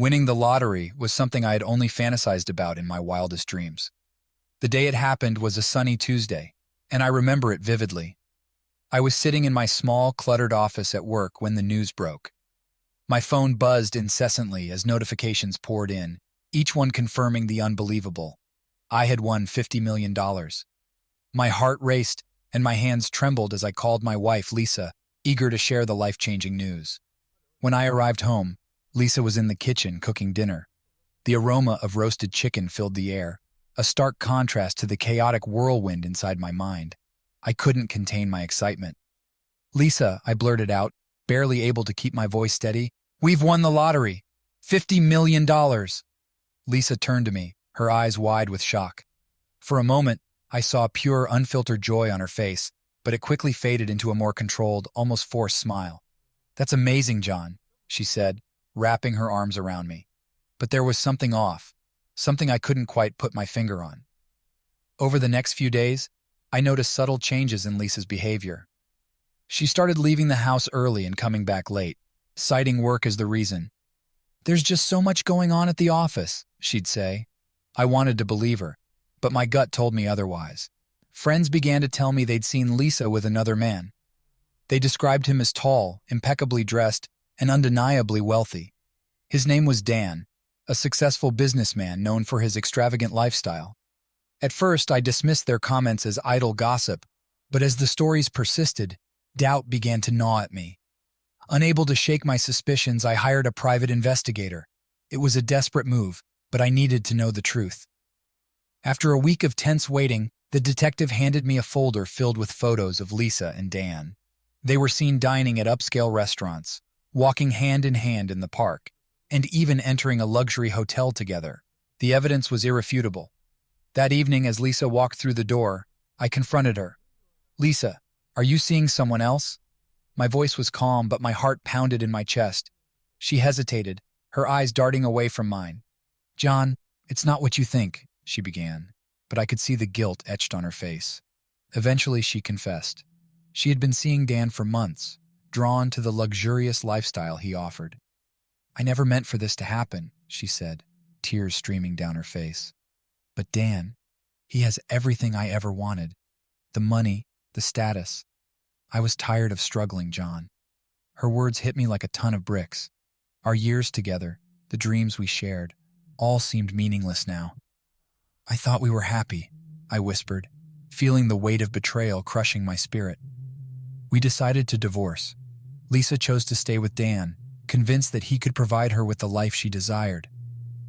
Winning the lottery was something I had only fantasized about in my wildest dreams. The day it happened was a sunny Tuesday, and I remember it vividly. I was sitting in my small, cluttered office at work when the news broke. My phone buzzed incessantly as notifications poured in, each one confirming the unbelievable. I had won $50 million. My heart raced, and my hands trembled as I called my wife, Lisa, eager to share the life-changing news. When I arrived home, Lisa was in the kitchen cooking dinner. The aroma of roasted chicken filled the air, a stark contrast to the chaotic whirlwind inside my mind. I couldn't contain my excitement. "Lisa," I blurted out, barely able to keep my voice steady, "we've won the lottery! $50 million!" Lisa turned to me, her eyes wide with shock. For a moment, I saw pure, unfiltered joy on her face, but it quickly faded into a more controlled, almost forced smile. "That's amazing, John," she said, wrapping her arms around me. But there was something off, something I couldn't quite put my finger on. Over the next few days, I noticed subtle changes in Lisa's behavior. She started leaving the house early and coming back late, citing work as the reason. "There's just so much going on at the office," she'd say. I wanted to believe her, but my gut told me otherwise. Friends began to tell me they'd seen Lisa with another man. They described him as tall, impeccably dressed, and undeniably wealthy. His name was Dan, a successful businessman known for his extravagant lifestyle. At first, I dismissed their comments as idle gossip, but as the stories persisted, doubt began to gnaw at me. Unable to shake my suspicions, I hired a private investigator. It was a desperate move, but I needed to know the truth. After a week of tense waiting, the detective handed me a folder filled with photos of Lisa and Dan. They were seen dining at upscale restaurants, walking hand in hand in the park, and even entering a luxury hotel together. The evidence was irrefutable. That evening, as Lisa walked through the door, I confronted her. "Lisa, are you seeing someone else?" My voice was calm, but my heart pounded in my chest. She hesitated, her eyes darting away from mine. "John, it's not what you think," she began, but I could see the guilt etched on her face. Eventually, she confessed. She had been seeing Dan for months, drawn to the luxurious lifestyle he offered. "I never meant for this to happen," she said, tears streaming down her face. "But Dan, he has everything I ever wanted. The money, the status. I was tired of struggling, John." Her words hit me like a ton of bricks. Our years together, the dreams we shared, all seemed meaningless now. "I thought we were happy," I whispered, feeling the weight of betrayal crushing my spirit. "We decided to divorce. Lisa chose to stay with Dan, convinced that he could provide her with the life she desired.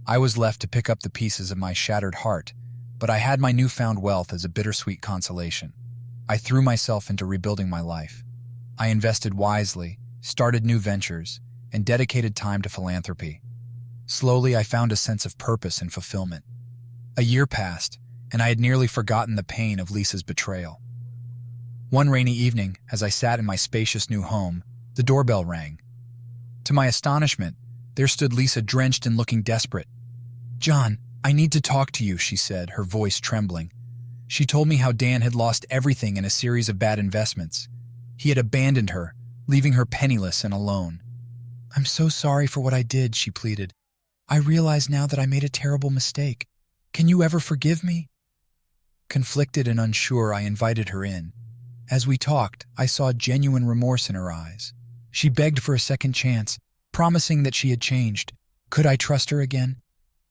I was left to pick up the pieces of my shattered heart, but I had my newfound wealth as a bittersweet consolation. I threw myself into rebuilding my life. I invested wisely, started new ventures, and dedicated time to philanthropy. Slowly, I found a sense of purpose and fulfillment. A year passed, and I had nearly forgotten the pain of Lisa's betrayal. One rainy evening, as I sat in my spacious new home, the doorbell rang. To my astonishment, there stood Lisa, drenched and looking desperate. "John, I need to talk to you," she said, her voice trembling. She told me how Dan had lost everything in a series of bad investments. He had abandoned her, leaving her penniless and alone. "I'm so sorry for what I did," she pleaded. "I realize now that I made a terrible mistake. Can you ever forgive me?" Conflicted and unsure, I invited her in. As we talked, I saw genuine remorse in her eyes. She begged for a second chance, promising that she had changed. Could I trust her again?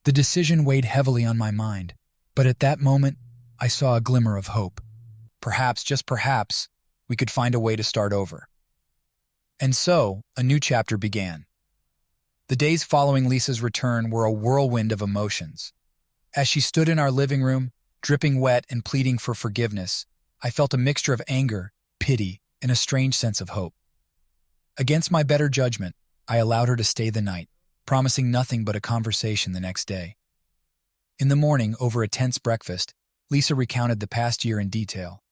The decision weighed heavily on my mind, but at that moment, I saw a glimmer of hope. Perhaps, just perhaps, we could find a way to start over. And so, a new chapter began. The days following Lisa's return were a whirlwind of emotions. As she stood in our living room, dripping wet and pleading for forgiveness, I felt a mixture of anger, pity, and a strange sense of hope. Against my better judgment, I allowed her to stay the night, promising nothing but a conversation the next day. In the morning, over a tense breakfast, Lisa recounted the past year in detail.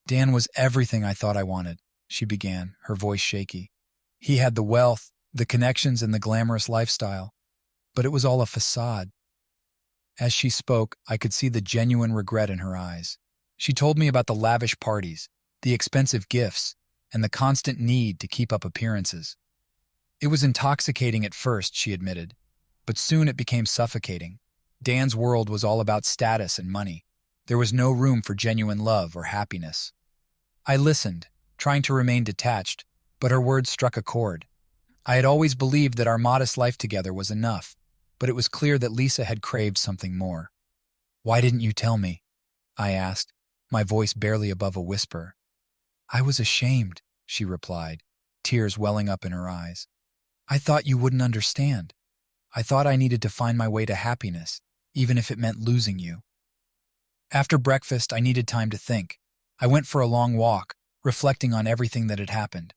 "Dan was everything I thought I wanted," she began, her voice shaky. "He had the wealth, the connections, and the glamorous lifestyle, but it was all a facade." As she spoke, I could see the genuine regret in her eyes. She told me about the lavish parties, the expensive gifts, and the constant need to keep up appearances. "It was intoxicating at first," she admitted, but soon it became suffocating. Dan's world was all about status and money. There was no room for genuine love or happiness. I listened, trying to remain detached, but her words struck a chord. I had always believed that our modest life together was enough, but it was clear that Lisa had craved something more. "Why didn't you tell me?" I asked, my voice barely above a whisper. "I was ashamed," she replied, tears welling up in her eyes. "I thought you wouldn't understand. I thought I needed to find my way to happiness, even if it meant losing you." After breakfast, I needed time to think. I went for a long walk, reflecting on everything that had happened.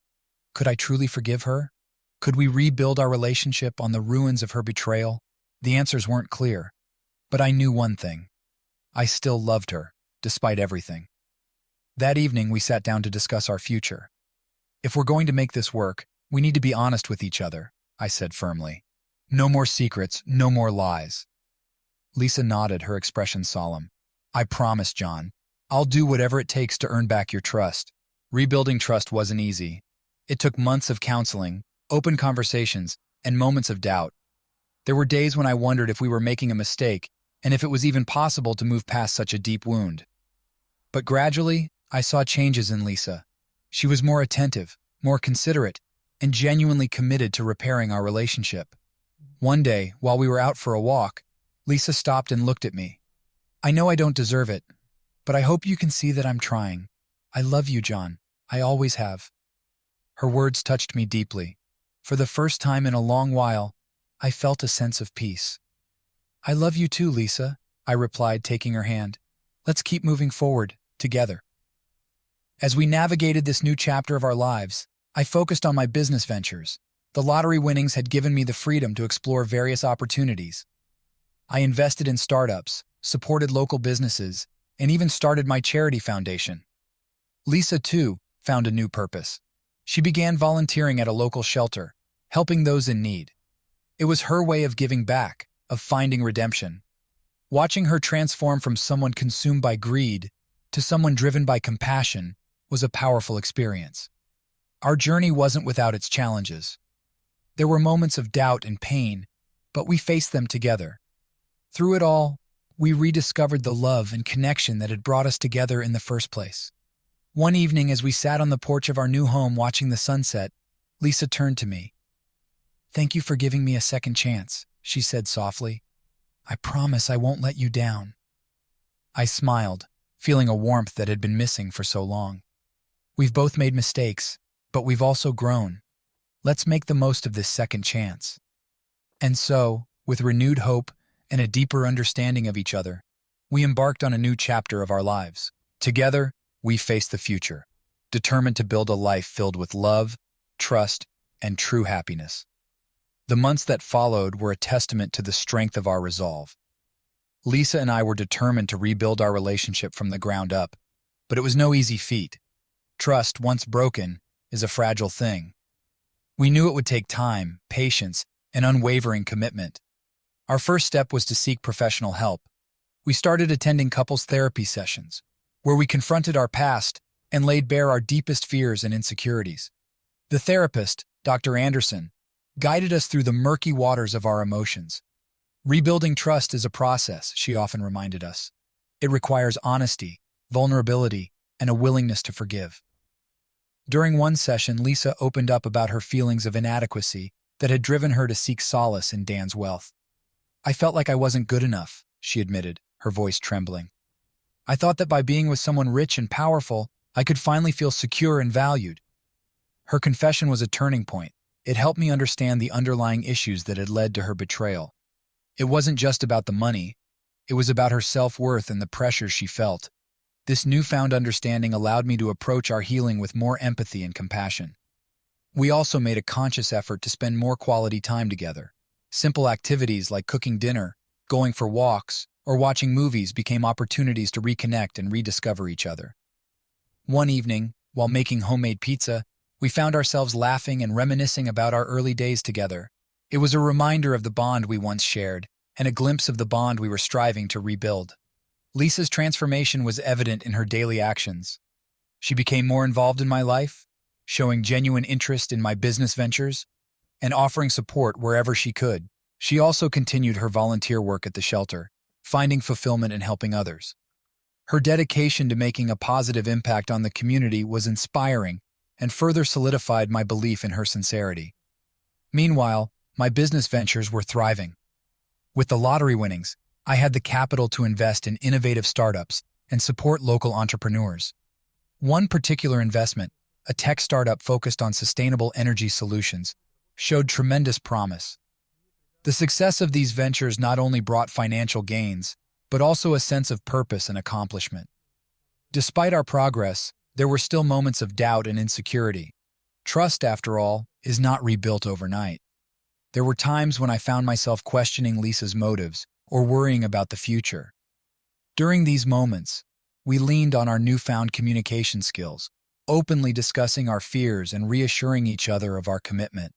Could I truly forgive her? Could we rebuild our relationship on the ruins of her betrayal? The answers weren't clear, but I knew one thing. I still loved her, despite everything. That evening, we sat down to discuss our future. "If we're going to make this work, we need to be honest with each other," I said firmly. "No more secrets, no more lies." Lisa nodded, her expression solemn. "I promise, John. I'll do whatever it takes to earn back your trust." Rebuilding trust wasn't easy. It took months of counseling, open conversations, and moments of doubt. There were days when I wondered if we were making a mistake and if it was even possible to move past such a deep wound. But gradually, I saw changes in Lisa. She was more attentive, more considerate, and genuinely committed to repairing our relationship. One day, while we were out for a walk, Lisa stopped and looked at me. "I know I don't deserve it, but I hope you can see that I'm trying. I love you, John. I always have." Her words touched me deeply. For the first time in a long while, I felt a sense of peace. "I love you too, Lisa," I replied, taking her hand. "Let's keep moving forward, together." As we navigated this new chapter of our lives, I focused on my business ventures. The lottery winnings had given me the freedom to explore various opportunities. I invested in startups, supported local businesses, and even started my charity foundation. Lisa, too, found a new purpose. She began volunteering at a local shelter, helping those in need. It was her way of giving back, of finding redemption. Watching her transform from someone consumed by greed to someone driven by compassion was a powerful experience. Our journey wasn't without its challenges. There were moments of doubt and pain, but we faced them together. Through it all, we rediscovered the love and connection that had brought us together in the first place. One evening, as we sat on the porch of our new home watching the sunset, Lisa turned to me. "Thank you for giving me a second chance," she said softly. "I promise I won't let you down." I smiled, feeling a warmth that had been missing for so long. "We've both made mistakes, but we've also grown. Let's make the most of this second chance." And so, with renewed hope and a deeper understanding of each other, we embarked on a new chapter of our lives. Together, we faced the future, determined to build a life filled with love, trust, and true happiness. The months that followed were a testament to the strength of our resolve. Lisa and I were determined to rebuild our relationship from the ground up, but it was no easy feat. Trust, once broken, is a fragile thing. We knew it would take time, patience, and unwavering commitment. Our first step was to seek professional help. We started attending couples therapy sessions, where we confronted our past and laid bare our deepest fears and insecurities. The therapist, Dr. Anderson, guided us through the murky waters of our emotions. Rebuilding trust is a process, she often reminded us. It requires honesty, vulnerability, and a willingness to forgive. During one session, Lisa opened up about her feelings of inadequacy that had driven her to seek solace in Dan's wealth. "I felt like I wasn't good enough," she admitted, her voice trembling. "I thought that by being with someone rich and powerful, I could finally feel secure and valued." Her confession was a turning point. It helped me understand the underlying issues that had led to her betrayal. It wasn't just about the money. It was about her self-worth and the pressures she felt. This newfound understanding allowed me to approach our healing with more empathy and compassion. We also made a conscious effort to spend more quality time together. Simple activities like cooking dinner, going for walks, or watching movies became opportunities to reconnect and rediscover each other. One evening, while making homemade pizza, we found ourselves laughing and reminiscing about our early days together. It was a reminder of the bond we once shared, and a glimpse of the bond we were striving to rebuild. Lisa's transformation was evident in her daily actions. She became more involved in my life, showing genuine interest in my business ventures, and offering support wherever she could. She also continued her volunteer work at the shelter, finding fulfillment in helping others. Her dedication to making a positive impact on the community was inspiring and further solidified my belief in her sincerity. Meanwhile, my business ventures were thriving. With the lottery winnings, I had the capital to invest in innovative startups and support local entrepreneurs. One particular investment, a tech startup focused on sustainable energy solutions, showed tremendous promise. The success of these ventures not only brought financial gains, but also a sense of purpose and accomplishment. Despite our progress, there were still moments of doubt and insecurity. Trust, after all, is not rebuilt overnight. There were times when I found myself questioning Lisa's motives or worrying about the future. During these moments, we leaned on our newfound communication skills, openly discussing our fears and reassuring each other of our commitment.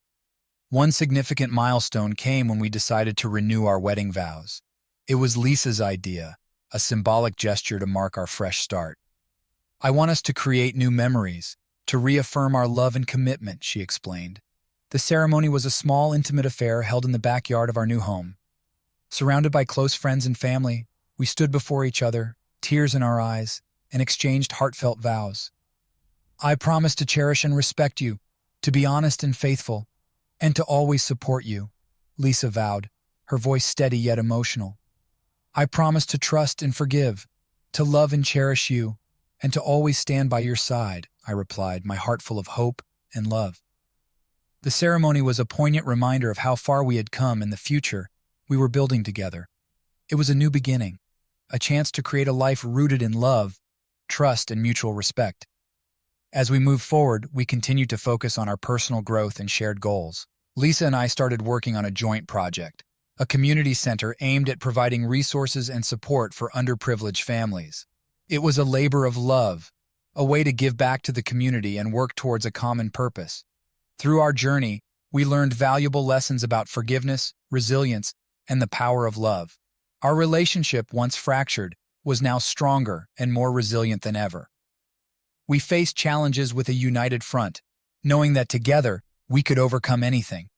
One significant milestone came when we decided to renew our wedding vows. It was Lisa's idea, a symbolic gesture to mark our fresh start. "I want us to create new memories, to reaffirm our love and commitment," she explained. The ceremony was a small, intimate affair held in the backyard of our new home. Surrounded by close friends and family, we stood before each other, tears in our eyes, and exchanged heartfelt vows. "I promise to cherish and respect you, to be honest and faithful, and to always support you," Lisa vowed, her voice steady yet emotional. "I promise to trust and forgive, to love and cherish you, and to always stand by your side," I replied, my heart full of hope and love. The ceremony was a poignant reminder of how far we had come and the future we were building together. It was a new beginning, a chance to create a life rooted in love, trust, and mutual respect. As we moved forward, we continued to focus on our personal growth and shared goals. Lisa and I started working on a joint project, a community center aimed at providing resources and support for underprivileged families. It was a labor of love, a way to give back to the community and work towards a common purpose. Through our journey, we learned valuable lessons about forgiveness, resilience, and the power of love. Our relationship, once fractured, was now stronger and more resilient than ever. We faced challenges with a united front, knowing that together we could overcome anything.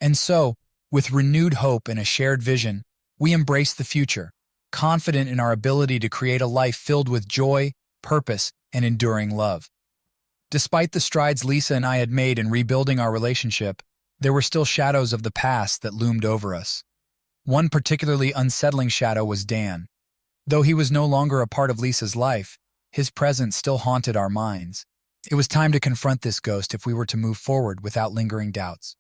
And so, with renewed hope and a shared vision, we embraced the future, confident in our ability to create a life filled with joy, purpose, and enduring love. Despite the strides Lisa and I had made in rebuilding our relationship, there were still shadows of the past that loomed over us. One particularly unsettling shadow was Dan. Though he was no longer a part of Lisa's life, his presence still haunted our minds. It was time to confront this ghost if we were to move forward without lingering doubts.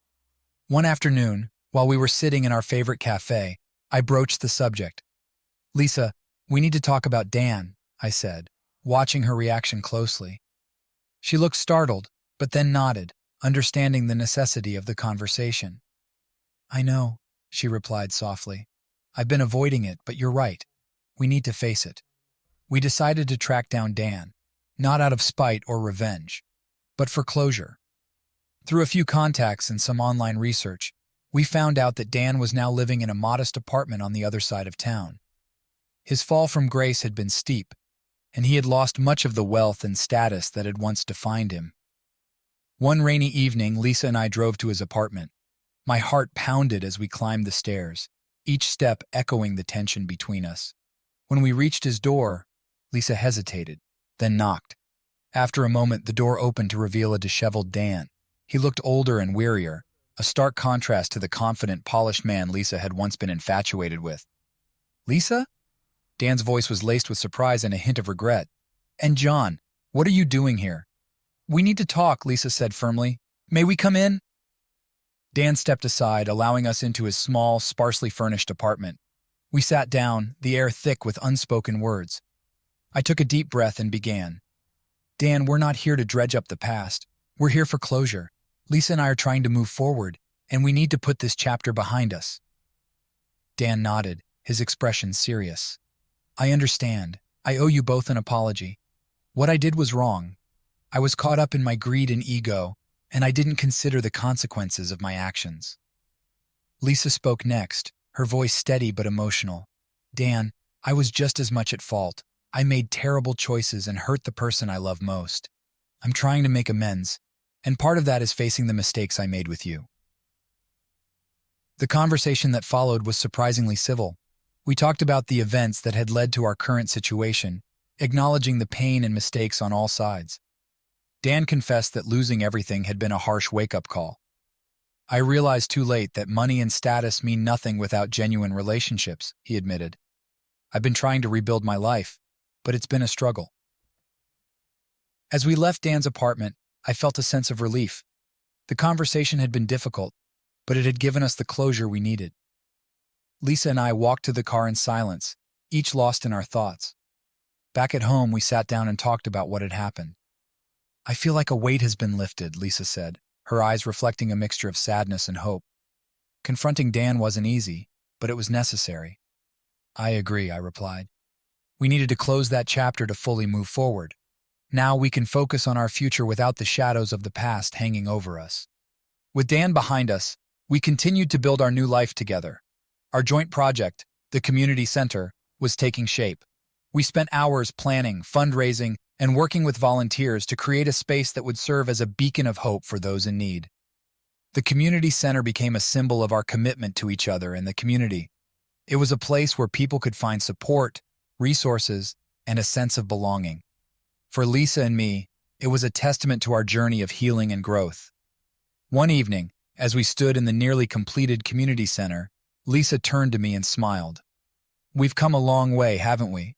One afternoon, while we were sitting in our favorite cafe, I broached the subject. "Lisa, we need to talk about Dan," I said, watching her reaction closely. She looked startled, but then nodded, understanding the necessity of the conversation. "I know," she replied softly. "I've been avoiding it, but you're right. We need to face it." We decided to track down Dan, not out of spite or revenge, but for closure. Through a few contacts and some online research, we found out that Dan was now living in a modest apartment on the other side of town. His fall from grace had been steep, and he had lost much of the wealth and status that had once defined him. One rainy evening, Lisa and I drove to his apartment. My heart pounded as we climbed the stairs, each step echoing the tension between us. When we reached his door, Lisa hesitated, then knocked. After a moment, the door opened to reveal a disheveled Dan. He looked older and wearier, a stark contrast to the confident, polished man Lisa had once been infatuated with. "Lisa?" Dan's voice was laced with surprise and a hint of regret. "And John, what are you doing here?" "We need to talk," Lisa said firmly. "May we come in?" Dan stepped aside, allowing us into his small, sparsely furnished apartment. We sat down, the air thick with unspoken words. I took a deep breath and began. "Dan, we're not here to dredge up the past. We're here for closure. Lisa and I are trying to move forward, and we need to put this chapter behind us." Dan nodded, his expression serious. "I understand. I owe you both an apology. What I did was wrong. I was caught up in my greed and ego, and I didn't consider the consequences of my actions." Lisa spoke next, her voice steady but emotional. "Dan, I was just as much at fault. I made terrible choices and hurt the person I love most. I'm trying to make amends, and part of that is facing the mistakes I made with you." The conversation that followed was surprisingly civil. We talked about the events that had led to our current situation, acknowledging the pain and mistakes on all sides. Dan confessed that losing everything had been a harsh wake-up call. I realized too late that money and status mean nothing without genuine relationships, he admitted. I've been trying to rebuild my life, but it's been a struggle. As we left Dan's apartment, I felt a sense of relief. The conversation had been difficult, but it had given us the closure we needed. Lisa and I walked to the car in silence, each lost in our thoughts. Back at home, we sat down and talked about what had happened. I feel like a weight has been lifted, Lisa said, her eyes reflecting a mixture of sadness and hope. Confronting Dan wasn't easy, but it was necessary. I agree, I replied. We needed to close that chapter to fully move forward. Now we can focus on our future without the shadows of the past hanging over us. With Dan behind us, we continued to build our new life together. Our joint project, the community center, was taking shape. We spent hours planning, fundraising, and working with volunteers to create a space that would serve as a beacon of hope for those in need. The community center became a symbol of our commitment to each other and the community. It was a place where people could find support, resources, and a sense of belonging. For Lisa and me, it was a testament to our journey of healing and growth. One evening, as we stood in the nearly completed community center, Lisa turned to me and smiled. We've come a long way, haven't we?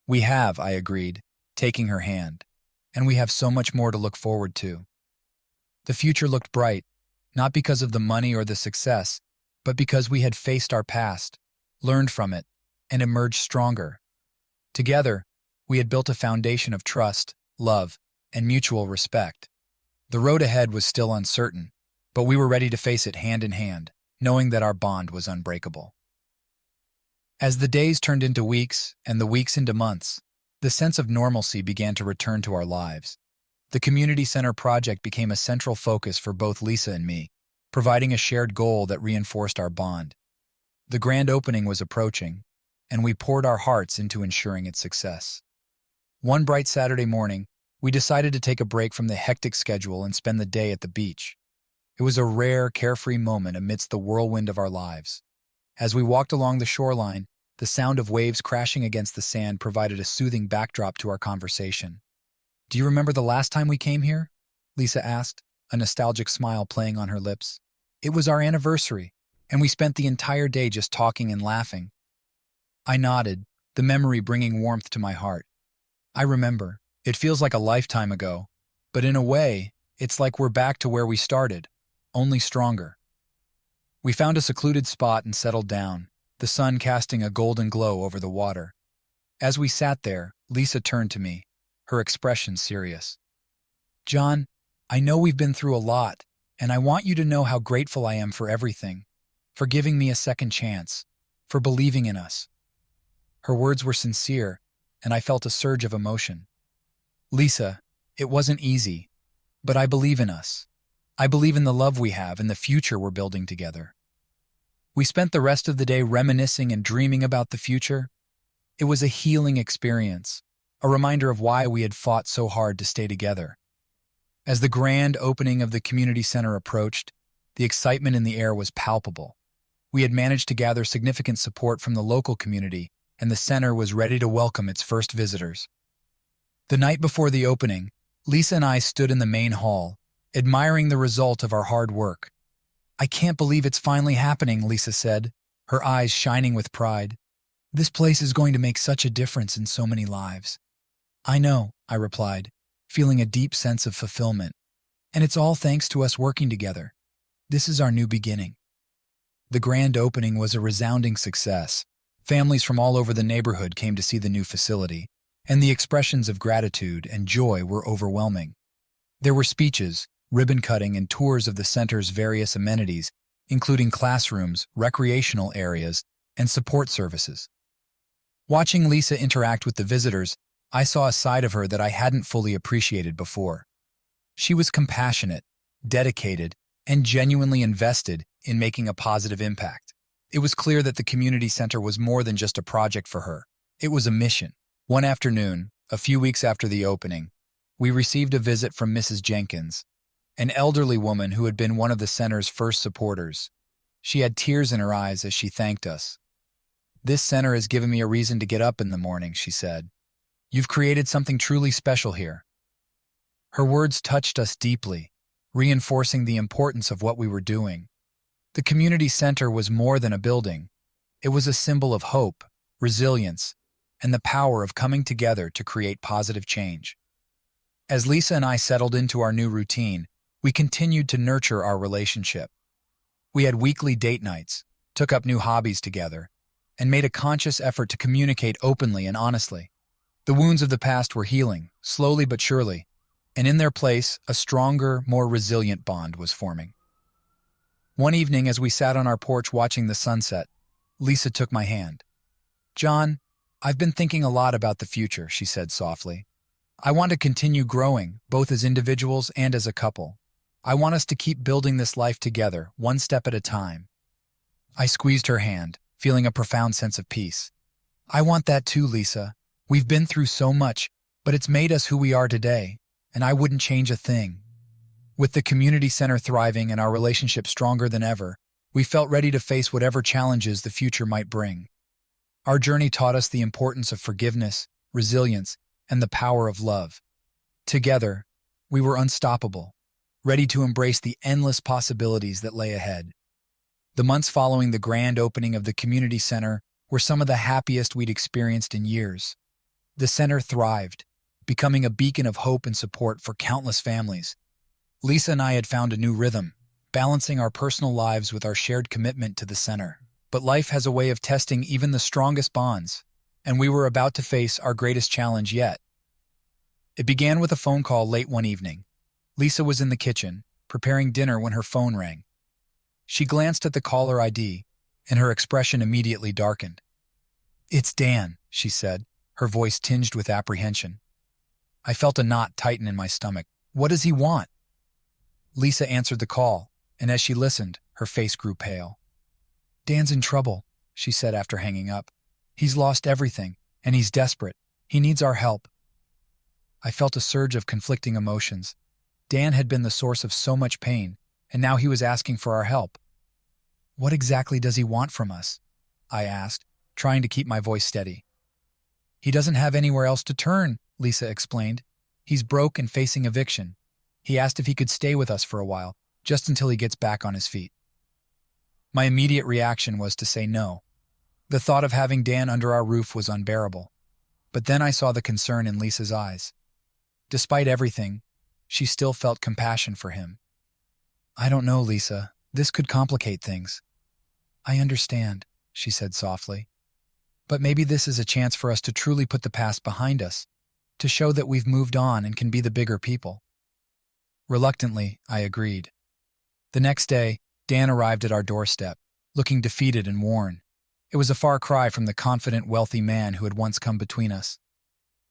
We have, I agreed, taking her hand. And we have so much more to look forward to. The future looked bright, not because of the money or the success, but because we had faced our past, learned from it, and emerged stronger. Together, we had built a foundation of trust, love, and mutual respect. The road ahead was still uncertain, but we were ready to face it hand in hand, knowing that our bond was unbreakable. As the days turned into weeks and the weeks into months, the sense of normalcy began to return to our lives. The community center project became a central focus for both Lisa and me, providing a shared goal that reinforced our bond. The grand opening was approaching, and we poured our hearts into ensuring its success. One bright Saturday morning, we decided to take a break from the hectic schedule and spend the day at the beach. It was a rare, carefree moment amidst the whirlwind of our lives. As we walked along the shoreline, the sound of waves crashing against the sand provided a soothing backdrop to our conversation. Do you remember the last time we came here? Lisa asked, a nostalgic smile playing on her lips. It was our anniversary, and we spent the entire day just talking and laughing. I nodded, the memory bringing warmth to my heart. I remember. It feels like a lifetime ago, but in a way, it's like we're back to where we started, only stronger. We found a secluded spot and settled down, the sun casting a golden glow over the water. As we sat there, Lisa turned to me, her expression serious. John, I know we've been through a lot, and I want you to know how grateful I am for everything, for giving me a second chance, for believing in us. Her words were sincere, and I felt a surge of emotion. Lisa, it wasn't easy, but I believe in us. I believe in the love we have and the future we're building together. We spent the rest of the day reminiscing and dreaming about the future. It was a healing experience, a reminder of why we had fought so hard to stay together. As the grand opening of the community center approached, the excitement in the air was palpable. We had managed to gather significant support from the local community, and the center was ready to welcome its first visitors. The night before the opening, Lisa and I stood in the main hall, admiring the result of our hard work. I can't believe it's finally happening, Lisa said, her eyes shining with pride. This place is going to make such a difference in so many lives. I know, I replied, feeling a deep sense of fulfillment. And it's all thanks to us working together. This is our new beginning. The grand opening was a resounding success. Families from all over the neighborhood came to see the new facility, and the expressions of gratitude and joy were overwhelming. There were speeches, ribbon cutting, and tours of the center's various amenities, including classrooms, recreational areas, and support services. Watching Lisa interact with the visitors, I saw a side of her that I hadn't fully appreciated before. She was compassionate, dedicated, and genuinely invested in making a positive impact. It was clear that the community center was more than just a project for her. It was a mission. One afternoon, a few weeks after the opening, we received a visit from Mrs. Jenkins, an elderly woman who had been one of the center's first supporters. She had tears in her eyes as she thanked us. "This center has given me a reason to get up in the morning," she said. "You've created something truly special here." Her words touched us deeply, reinforcing the importance of what we were doing. The community center was more than a building. It was a symbol of hope, resilience, and the power of coming together to create positive change. As Lisa and I settled into our new routine, we continued to nurture our relationship. We had weekly date nights, took up new hobbies together, and made a conscious effort to communicate openly and honestly. The wounds of the past were healing, slowly but surely, and in their place, a stronger, more resilient bond was forming. One evening, as we sat on our porch watching the sunset, Lisa took my hand. "John, I've been thinking a lot about the future," she said softly. "I want to continue growing, both as individuals and as a couple. I want us to keep building this life together, one step at a time." I squeezed her hand, feeling a profound sense of peace. "I want that too, Lisa. We've been through so much, but it's made us who we are today, and I wouldn't change a thing." With the community center thriving and our relationship stronger than ever, we felt ready to face whatever challenges the future might bring. Our journey taught us the importance of forgiveness, resilience, and the power of love. Together, we were unstoppable, ready to embrace the endless possibilities that lay ahead. The months following the grand opening of the community center were some of the happiest we'd experienced in years. The center thrived, becoming a beacon of hope and support for countless families. Lisa and I had found a new rhythm, balancing our personal lives with our shared commitment to the center. But life has a way of testing even the strongest bonds, and we were about to face our greatest challenge yet. It began with a phone call late one evening. Lisa was in the kitchen, preparing dinner when her phone rang. She glanced at the caller ID, and her expression immediately darkened. "It's Dan," she said, her voice tinged with apprehension. I felt a knot tighten in my stomach. "What does he want?" Lisa answered the call, and as she listened, her face grew pale. "Dan's in trouble," she said after hanging up. "He's lost everything, and he's desperate. He needs our help." I felt a surge of conflicting emotions. Dan had been the source of so much pain, and now he was asking for our help. "What exactly does he want from us?" I asked, trying to keep my voice steady. "He doesn't have anywhere else to turn," Lisa explained. "He's broke and facing eviction. He asked if he could stay with us for a while, just until he gets back on his feet." My immediate reaction was to say no. The thought of having Dan under our roof was unbearable. But then I saw the concern in Lisa's eyes. Despite everything, she still felt compassion for him. "I don't know, Lisa. This could complicate things." "I understand," she said softly. "But maybe this is a chance for us to truly put the past behind us, to show that we've moved on and can be the bigger people." Reluctantly, I agreed. The next day, Dan arrived at our doorstep, looking defeated and worn. It was a far cry from the confident, wealthy man who had once come between us.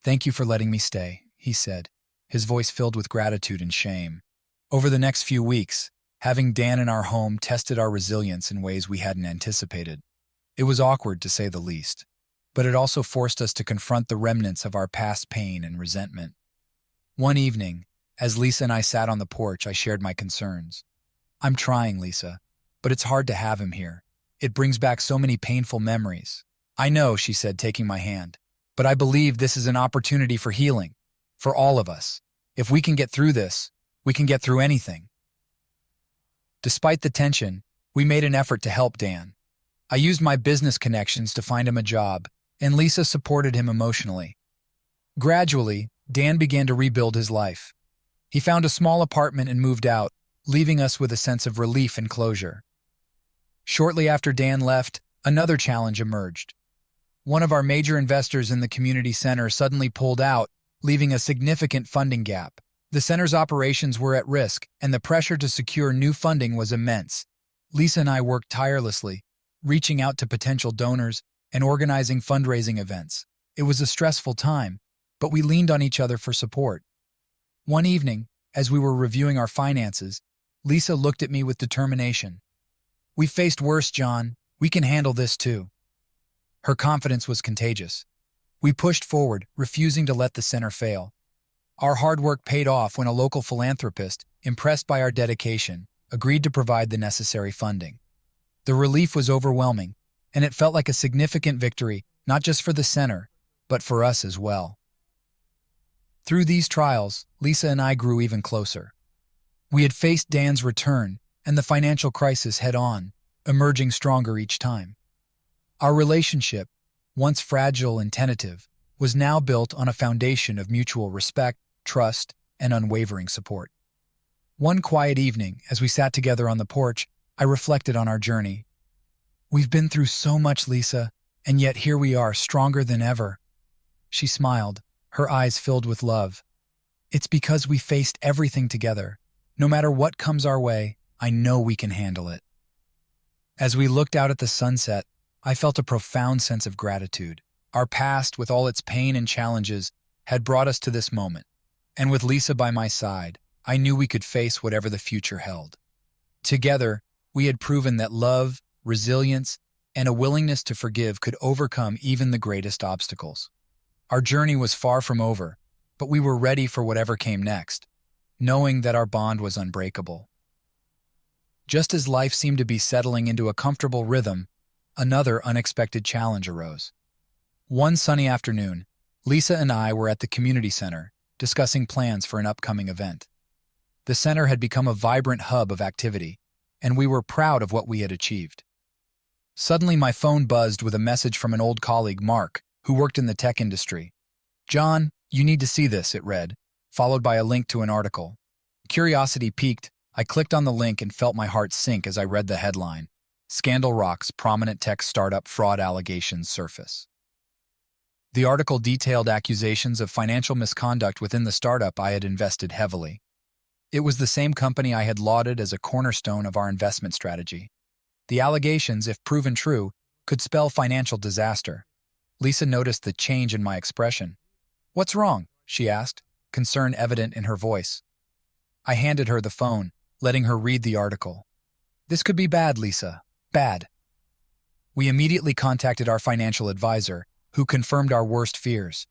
"Thank you for letting me stay," he said, his voice filled with gratitude and shame. Over the next few weeks, having Dan in our home tested our resilience in ways we hadn't anticipated. It was awkward, to say the least, but it also forced us to confront the remnants of our past pain and resentment. One evening, as Lisa and I sat on the porch, I shared my concerns. "I'm trying, Lisa, but it's hard to have him here. It brings back so many painful memories." "I know," she said, taking my hand, "but I believe this is an opportunity for healing, for all of us. If we can get through this, we can get through anything." Despite the tension, we made an effort to help Dan. I used my business connections to find him a job, and Lisa supported him emotionally. Gradually, Dan began to rebuild his life. He found a small apartment and moved out, leaving us with a sense of relief and closure. Shortly after Dan left, another challenge emerged. One of our major investors in the community center suddenly pulled out, leaving a significant funding gap. The center's operations were at risk, and the pressure to secure new funding was immense. Lisa and I worked tirelessly, reaching out to potential donors and organizing fundraising events. It was a stressful time, but we leaned on each other for support. One evening, as we were reviewing our finances, Lisa looked at me with determination. "We faced worse, John. We can handle this too." Her confidence was contagious. We pushed forward, refusing to let the center fail. Our hard work paid off when a local philanthropist, impressed by our dedication, agreed to provide the necessary funding. The relief was overwhelming, and it felt like a significant victory, not just for the center, but for us as well. Through these trials, Lisa and I grew even closer. We had faced Dan's return and the financial crisis head-on, emerging stronger each time. Our relationship, once fragile and tentative, was now built on a foundation of mutual respect, trust, and unwavering support. One quiet evening, as we sat together on the porch, I reflected on our journey. We've been through so much, Lisa, and yet here we are, stronger than ever. She smiled, her eyes filled with love. It's because we faced everything together. No matter what comes our way, I know we can handle it. As we looked out at the sunset, I felt a profound sense of gratitude. Our past, with all its pain and challenges, had brought us to this moment. And with Lisa by my side, I knew we could face whatever the future held. Together, we had proven that love, resilience, and a willingness to forgive could overcome even the greatest obstacles. Our journey was far from over, but we were ready for whatever came next, knowing that our bond was unbreakable. Just as life seemed to be settling into a comfortable rhythm, another unexpected challenge arose. One sunny afternoon, Lisa and I were at the community center, discussing plans for an upcoming event. The center had become a vibrant hub of activity, and we were proud of what we had achieved. Suddenly, my phone buzzed with a message from an old colleague, Mark, who worked in the tech industry. "John, you need to see this," it read, followed by a link to an article. Curiosity piqued, I clicked on the link and felt my heart sink as I read the headline. Scandal rocks, prominent tech startup fraud allegations surface. The article detailed accusations of financial misconduct within the startup I had invested heavily. It was the same company I had lauded as a cornerstone of our investment strategy. The allegations, if proven true, could spell financial disaster. Lisa noticed the change in my expression. "What's wrong?" she asked, concern evident in her voice. I handed her the phone, letting her read the article. "This could be bad, Lisa. Bad." We immediately contacted our financial advisor, who confirmed our worst fears.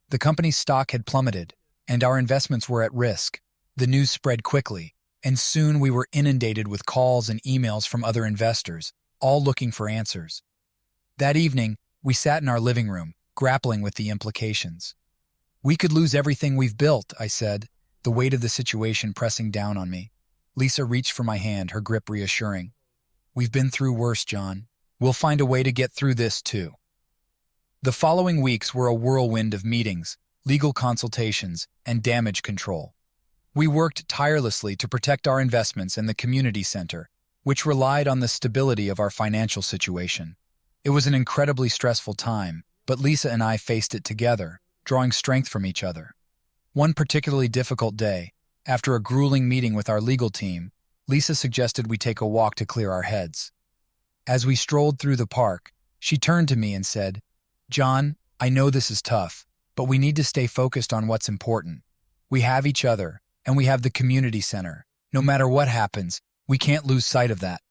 The company's stock had plummeted, and our investments were at risk. The news spread quickly, and soon we were inundated with calls and emails from other investors, all looking for answers. That evening, we sat in our living room, grappling with the implications. "We could lose everything we've built," I said, the weight of the situation pressing down on me. Lisa reached for my hand, her grip reassuring. "We've been through worse, John. We'll find a way to get through this, too." The following weeks were a whirlwind of meetings, legal consultations, and damage control. We worked tirelessly to protect our investments and the community center, which relied on the stability of our financial situation. It was an incredibly stressful time, but Lisa and I faced it together, drawing strength from each other. One particularly difficult day, after a grueling meeting with our legal team, Lisa suggested we take a walk to clear our heads. As we strolled through the park, she turned to me and said, "John, I know this is tough, but we need to stay focused on what's important. We have each other, and we have the community center. No matter what happens, we can't lose sight of that."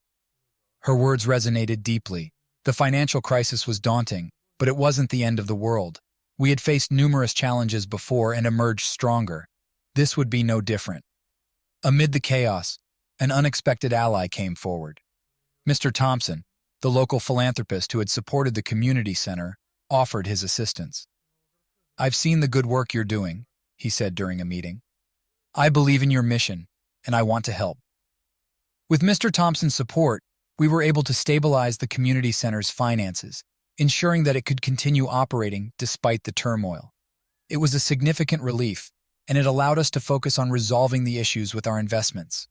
Her words resonated deeply. The financial crisis was daunting, but it wasn't the end of the world. We had faced numerous challenges before and emerged stronger. This would be no different. Amid the chaos, an unexpected ally came forward. Mr. Thompson, the local philanthropist who had supported the community center, offered his assistance. "I've seen the good work you're doing," he said during a meeting. "I believe in your mission, and I want to help." With Mr. Thompson's support, we were able to stabilize the community center's finances, ensuring that it could continue operating despite the turmoil. It was a significant relief, and it allowed us to focus on resolving the issues with our investments.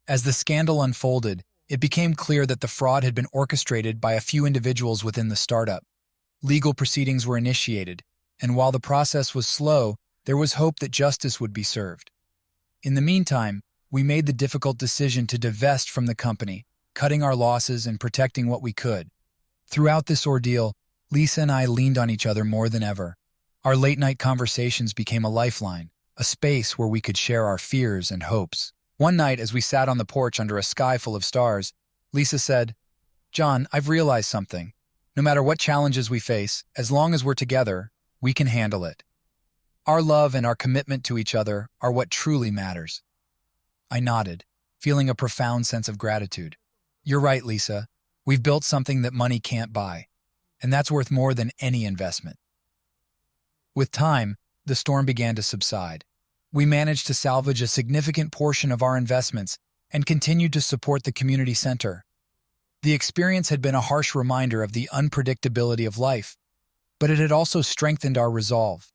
As the scandal unfolded, it became clear that the fraud had been orchestrated by a few individuals within the startup. Legal proceedings were initiated, and while the process was slow, there was hope that justice would be served. In the meantime, we made the difficult decision to divest from the company, cutting our losses and protecting what we could. Throughout this ordeal, Lisa and I leaned on each other more than ever. Our late-night conversations became a lifeline, a space where we could share our fears and hopes. One night, as we sat on the porch under a sky full of stars, Lisa said, "John, I've realized something. No matter what challenges we face, as long as we're together, we can handle it. Our love and our commitment to each other are what truly matters." I nodded, feeling a profound sense of gratitude. "You're right, Lisa. We've built something that money can't buy, and that's worth more than any investment. With time, the storm began to subside. We managed to salvage a significant portion of our investments and continued to support the community center. The experience had been a harsh reminder of the unpredictability of life, but it had also strengthened our resolve.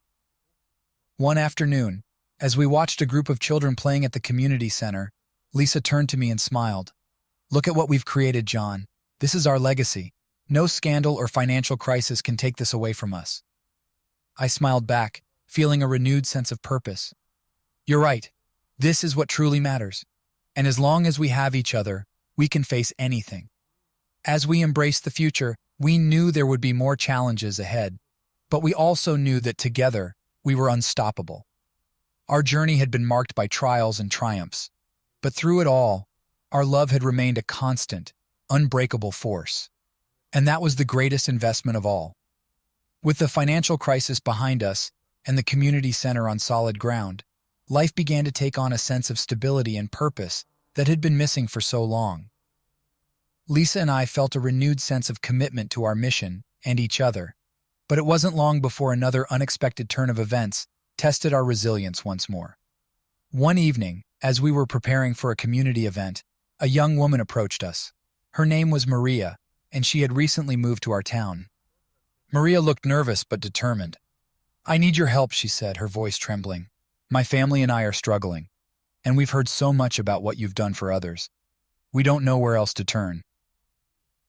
One afternoon, as we watched a group of children playing at the community center, Lisa turned to me and smiled. "Look at what we've created, John. This is our legacy. No scandal or financial crisis can take this away from us." I smiled back, feeling a renewed sense of purpose. "You're right. This is what truly matters. And as long as we have each other, we can face anything." As we embraced the future, we knew there would be more challenges ahead, but we also knew that together, we were unstoppable. Our journey had been marked by trials and triumphs, but through it all, our love had remained a constant, unbreakable force. And that was the greatest investment of all. With the financial crisis behind us and the community center on solid ground, life began to take on a sense of stability and purpose that had been missing for so long. Lisa and I felt a renewed sense of commitment to our mission and each other, but it wasn't long before another unexpected turn of events tested our resilience once more. One evening, as we were preparing for a community event, a young woman approached us. Her name was Maria, and she had recently moved to our town. Maria looked nervous but determined. "I need your help," she said, her voice trembling. "My family and I are struggling, and we've heard so much about what you've done for others. We don't know where else to turn."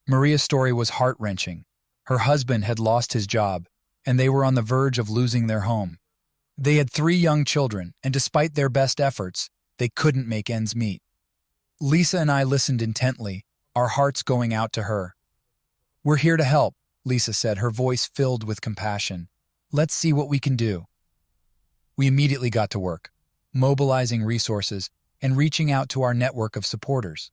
Maria's story was heart-wrenching. Her husband had lost his job, and they were on the verge of losing their home. They had 3 young children, and despite their best efforts, they couldn't make ends meet. Lisa and I listened intently, our hearts going out to her. "We're here to help," Lisa said, her voice filled with compassion. "Let's see what we can do." We immediately got to work, mobilizing resources and reaching out to our network of supporters.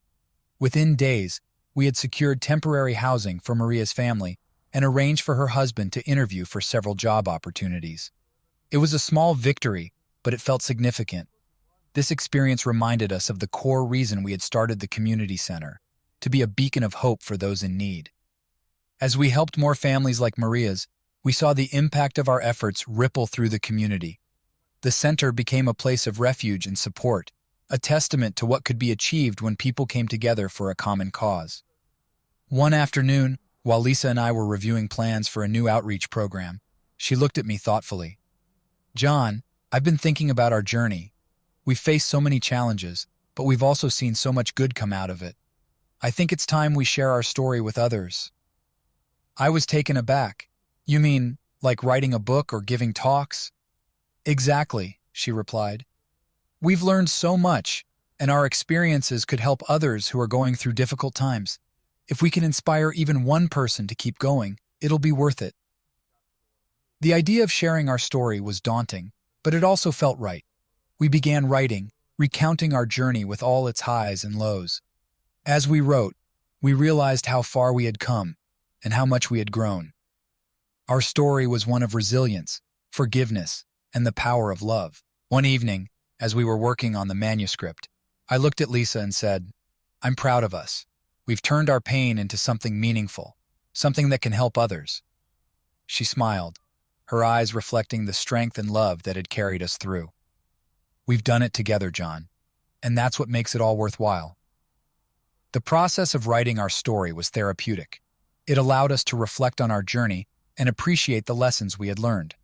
Within days, we had secured temporary housing for Maria's family and arranged for her husband to interview for several job opportunities. It was a small victory, but it felt significant. This experience reminded us of the core reason we had started the community center, to be a beacon of hope for those in need. As we helped more families like Maria's, we saw the impact of our efforts ripple through the community. The center became a place of refuge and support, a testament to what could be achieved when people came together for a common cause. One afternoon, while Lisa and I were reviewing plans for a new outreach program, she looked at me thoughtfully. "John, I've been thinking about our journey. We've faced so many challenges, but we've also seen so much good come out of it. I think it's time we share our story with others." I was taken aback. "You mean, like writing a book or giving talks?" "Exactly," she replied. "We've learned so much, and our experiences could help others who are going through difficult times. If we can inspire even one person to keep going, it'll be worth it." The idea of sharing our story was daunting, but it also felt right. We began writing, recounting our journey with all its highs and lows. As we wrote, we realized how far we had come and how much we had grown. Our story was one of resilience, forgiveness, and the power of love. One evening, as we were working on the manuscript, I looked at Lisa and said, "I'm proud of us. We've turned our pain into something meaningful, something that can help others." She smiled, her eyes reflecting the strength and love that had carried us through. "We've done it together, John, and that's what makes it all worthwhile." The process of writing our story was therapeutic. It allowed us to reflect on our journey and appreciate the lessons we had learned.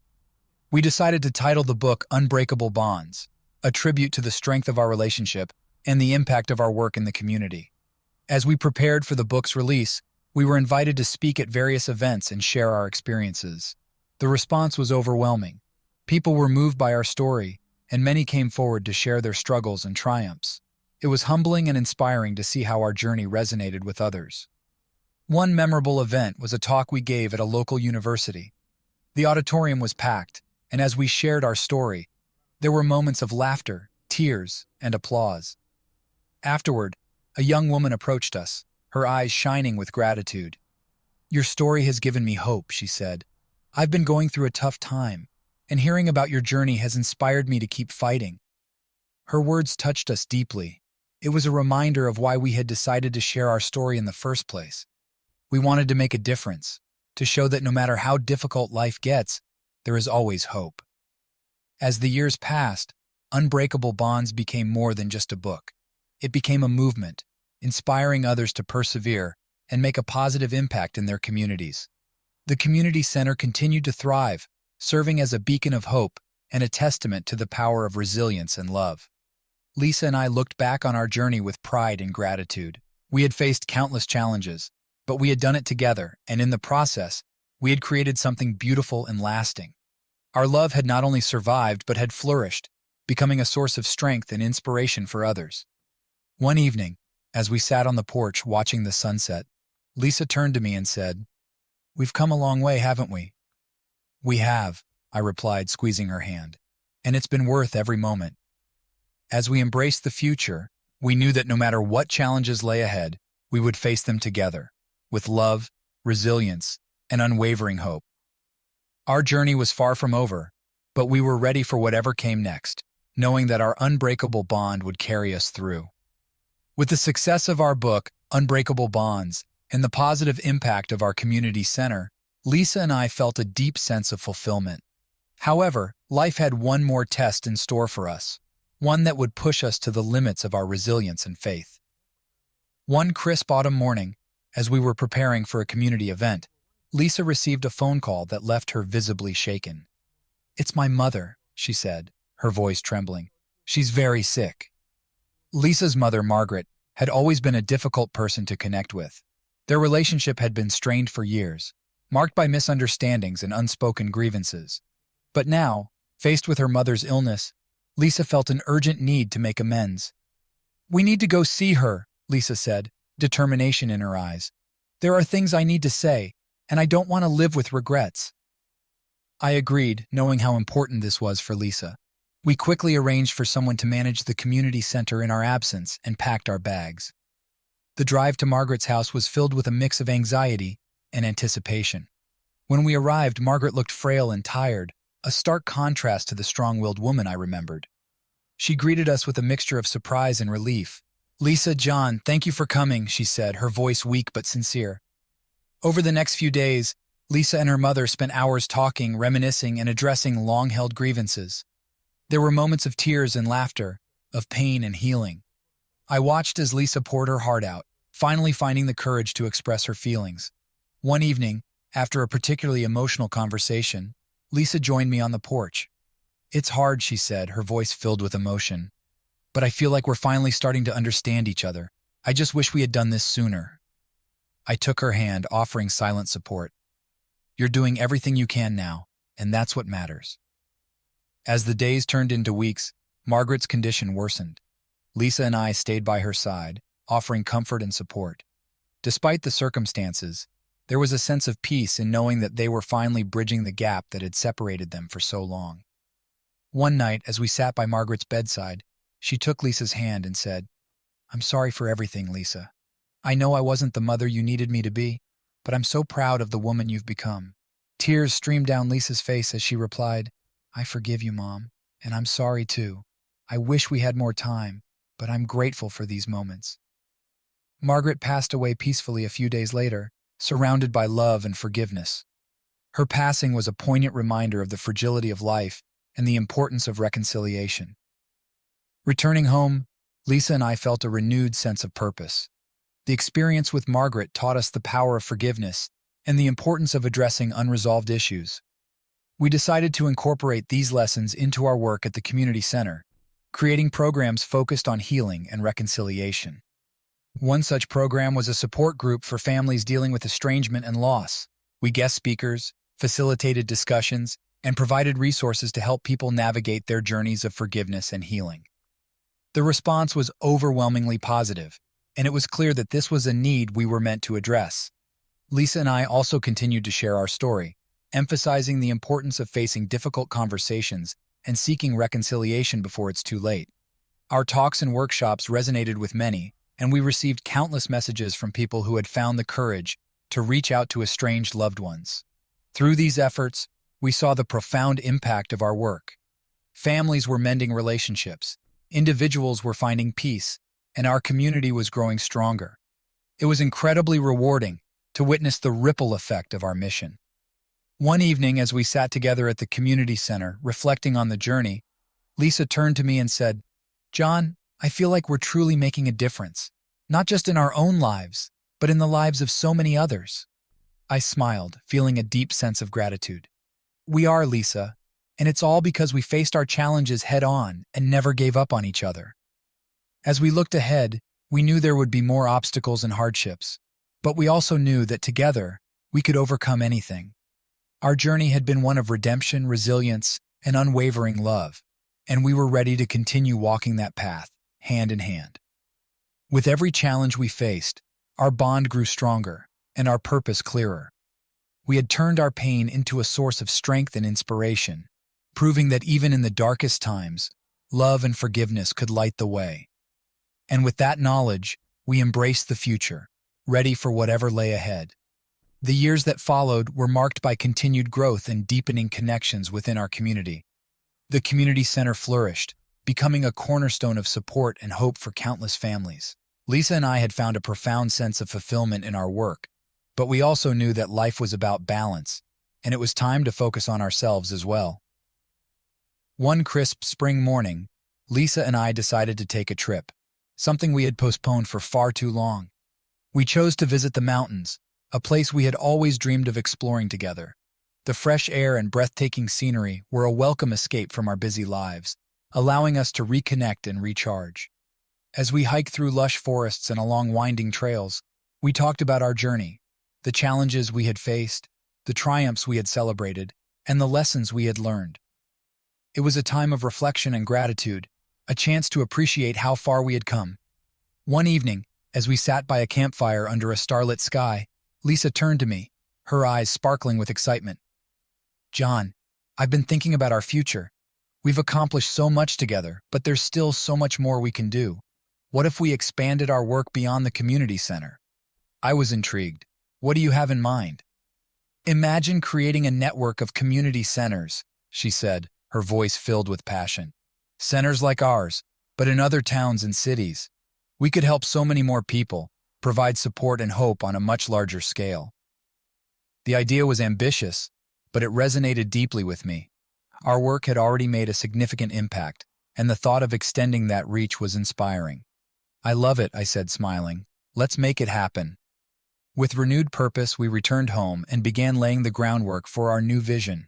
We decided to title the book Unbreakable Bonds, a tribute to the strength of our relationship and the impact of our work in the community. As we prepared for the book's release, we were invited to speak at various events and share our experiences. The response was overwhelming. People were moved by our story, and many came forward to share their struggles and triumphs. It was humbling and inspiring to see how our journey resonated with others. One memorable event was a talk we gave at a local university. The auditorium was packed, and as we shared our story, there were moments of laughter, tears, and applause. Afterward, a young woman approached us, her eyes shining with gratitude. "Your story has given me hope," she said. "I've been going through a tough time, and hearing about your journey has inspired me to keep fighting." Her words touched us deeply. It was a reminder of why we had decided to share our story in the first place. We wanted to make a difference, to show that no matter how difficult life gets, there is always hope. As the years passed, Unbreakable Bonds became more than just a book. It became a movement, inspiring others to persevere and make a positive impact in their communities. The community center continued to thrive, serving as a beacon of hope and a testament to the power of resilience and love. Lisa and I looked back on our journey with pride and gratitude. We had faced countless challenges, but we had done it together, and in the process, we had created something beautiful and lasting. Our love had not only survived but had flourished, becoming a source of strength and inspiration for others. One evening, as we sat on the porch watching the sunset, Lisa turned to me and said, "We've come a long way, haven't we?" "We have," I replied, squeezing her hand, "and it's been worth every moment." As we embraced the future, we knew that no matter what challenges lay ahead, we would face them together, with love, resilience, and unwavering hope. Our journey was far from over, but we were ready for whatever came next, knowing that our unbreakable bond would carry us through. With the success of our book, Unbreakable Bonds, and the positive impact of our community center, Lisa and I felt a deep sense of fulfillment. However, life had one more test in store for us, one that would push us to the limits of our resilience and faith. One crisp autumn morning, as we were preparing for a community event, Lisa received a phone call that left her visibly shaken. "It's my mother," she said, her voice trembling. "She's very sick." Lisa's mother, Margaret, had always been a difficult person to connect with. Their relationship had been strained for years, marked by misunderstandings and unspoken grievances. But now, faced with her mother's illness, Lisa felt an urgent need to make amends. "We need to go see her," Lisa said, determination in her eyes. "There are things I need to say, and I don't want to live with regrets." I agreed, knowing how important this was for Lisa. We quickly arranged for someone to manage the community center in our absence and packed our bags. The drive to Margaret's house was filled with a mix of anxiety and anticipation. When we arrived, Margaret looked frail and tired, a stark contrast to the strong-willed woman I remembered. She greeted us with a mixture of surprise and relief. "Lisa, John, thank you for coming," she said, her voice weak but sincere. Over the next few days, Lisa and her mother spent hours talking, reminiscing, and addressing long-held grievances. There were moments of tears and laughter, of pain and healing. I watched as Lisa poured her heart out, finally finding the courage to express her feelings. One evening, after a particularly emotional conversation, Lisa joined me on the porch. "It's hard," she said, her voice filled with emotion. "But I feel like we're finally starting to understand each other. I just wish we had done this sooner." I took her hand, offering silent support. "You're doing everything you can now, and that's what matters." As the days turned into weeks, Margaret's condition worsened. Lisa and I stayed by her side, offering comfort and support. Despite the circumstances, there was a sense of peace in knowing that they were finally bridging the gap that had separated them for so long. One night, as we sat by Margaret's bedside, she took Lisa's hand and said, "I'm sorry for everything, Lisa. I know I wasn't the mother you needed me to be, but I'm so proud of the woman you've become." Tears streamed down Lisa's face as she replied, "I forgive you, Mom, and I'm sorry too. I wish we had more time, but I'm grateful for these moments." Margaret passed away peacefully a few days later, surrounded by love and forgiveness. Her passing was a poignant reminder of the fragility of life and the importance of reconciliation. Returning home, Lisa and I felt a renewed sense of purpose. The experience with Margaret taught us the power of forgiveness and the importance of addressing unresolved issues. We decided to incorporate these lessons into our work at the community center, creating programs focused on healing and reconciliation. One such program was a support group for families dealing with estrangement and loss. We guest speakers, facilitated discussions, and provided resources to help people navigate their journeys of forgiveness and healing. The response was overwhelmingly positive, and it was clear that this was a need we were meant to address. Lisa and I also continued to share our story, emphasizing the importance of facing difficult conversations and seeking reconciliation before it's too late. Our talks and workshops resonated with many, and we received countless messages from people who had found the courage to reach out to estranged loved ones. Through these efforts, we saw the profound impact of our work. Families were mending relationships, individuals were finding peace, and our community was growing stronger. It was incredibly rewarding to witness the ripple effect of our mission. One evening, as we sat together at the community center, reflecting on the journey, Lisa turned to me and said, "John, I feel like we're truly making a difference, not just in our own lives, but in the lives of so many others." I smiled, feeling a deep sense of gratitude. "We are, Lisa, and it's all because we faced our challenges head-on and never gave up on each other." As we looked ahead, we knew there would be more obstacles and hardships, but we also knew that together, we could overcome anything. Our journey had been one of redemption, resilience, and unwavering love, and we were ready to continue walking that path, hand in hand. With every challenge we faced, our bond grew stronger and our purpose clearer. We had turned our pain into a source of strength and inspiration, proving that even in the darkest times, love and forgiveness could light the way. And with that knowledge, we embraced the future, ready for whatever lay ahead. The years that followed were marked by continued growth and deepening connections within our community. The community center flourished, becoming a cornerstone of support and hope for countless families. Lisa and I had found a profound sense of fulfillment in our work, but we also knew that life was about balance, and it was time to focus on ourselves as well. One crisp spring morning, Lisa and I decided to take a trip, something we had postponed for far too long. We chose to visit the mountains, a place we had always dreamed of exploring together. The fresh air and breathtaking scenery were a welcome escape from our busy lives, allowing us to reconnect and recharge. As we hiked through lush forests and along winding trails, we talked about our journey, the challenges we had faced, the triumphs we had celebrated, and the lessons we had learned. It was a time of reflection and gratitude, a chance to appreciate how far we had come. One evening, as we sat by a campfire under a starlit sky, Lisa turned to me, her eyes sparkling with excitement. "John, I've been thinking about our future. We've accomplished so much together, but there's still so much more we can do. What if we expanded our work beyond the community center?" I was intrigued. "What do you have in mind?" "Imagine creating a network of community centers," she said, her voice filled with passion. "Centers like ours, but in other towns and cities. We could help so many more people, provide support and hope on a much larger scale." The idea was ambitious, but it resonated deeply with me. Our work had already made a significant impact, and the thought of extending that reach was inspiring. "I love it," I said, smiling. "Let's make it happen." With renewed purpose, we returned home and began laying the groundwork for our new vision.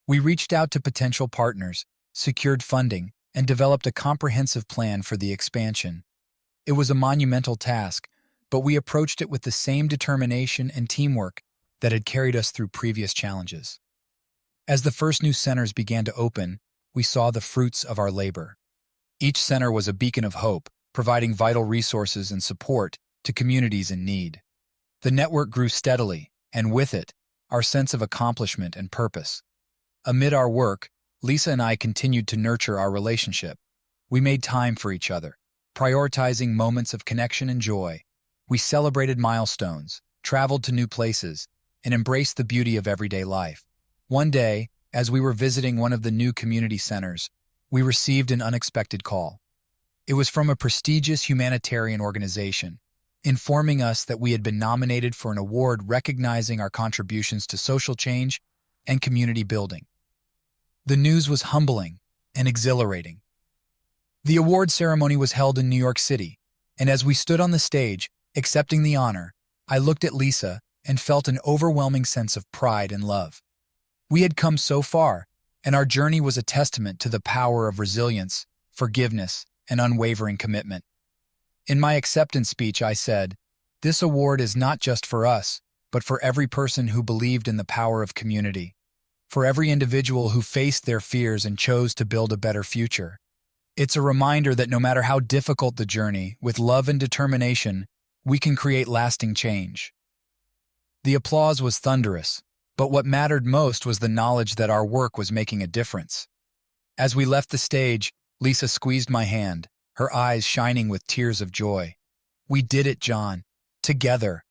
We reached out to potential partners, secured funding, and developed a comprehensive plan for the expansion. It was a monumental task, but we approached it with the same determination and teamwork that had carried us through previous challenges. As the first new centers began to open, we saw the fruits of our labor. Each center was a beacon of hope, providing vital resources and support to communities in need. The network grew steadily, and with it, our sense of accomplishment and purpose. Amid our work, Lisa and I continued to nurture our relationship. We made time for each other, prioritizing moments of connection and joy. We celebrated milestones, traveled to new places, and embraced the beauty of everyday life. One day, as we were visiting one of the new community centers, we received an unexpected call. It was from a prestigious humanitarian organization, informing us that we had been nominated for an award recognizing our contributions to social change and community building. The news was humbling and exhilarating. The award ceremony was held in New York City, and as we stood on the stage, accepting the honor, I looked at Lisa and felt an overwhelming sense of pride and love. We had come so far, and our journey was a testament to the power of resilience, forgiveness, and unwavering commitment. In my acceptance speech, I said, "This award is not just for us, but for every person who believed in the power of community, for every individual who faced their fears and chose to build a better future. It's a reminder that no matter how difficult the journey, with love and determination, we can create lasting change." The applause was thunderous, but what mattered most was the knowledge that our work was making a difference. As we left the stage, Lisa squeezed my hand, her eyes shining with tears of joy. "We did it, John. Together."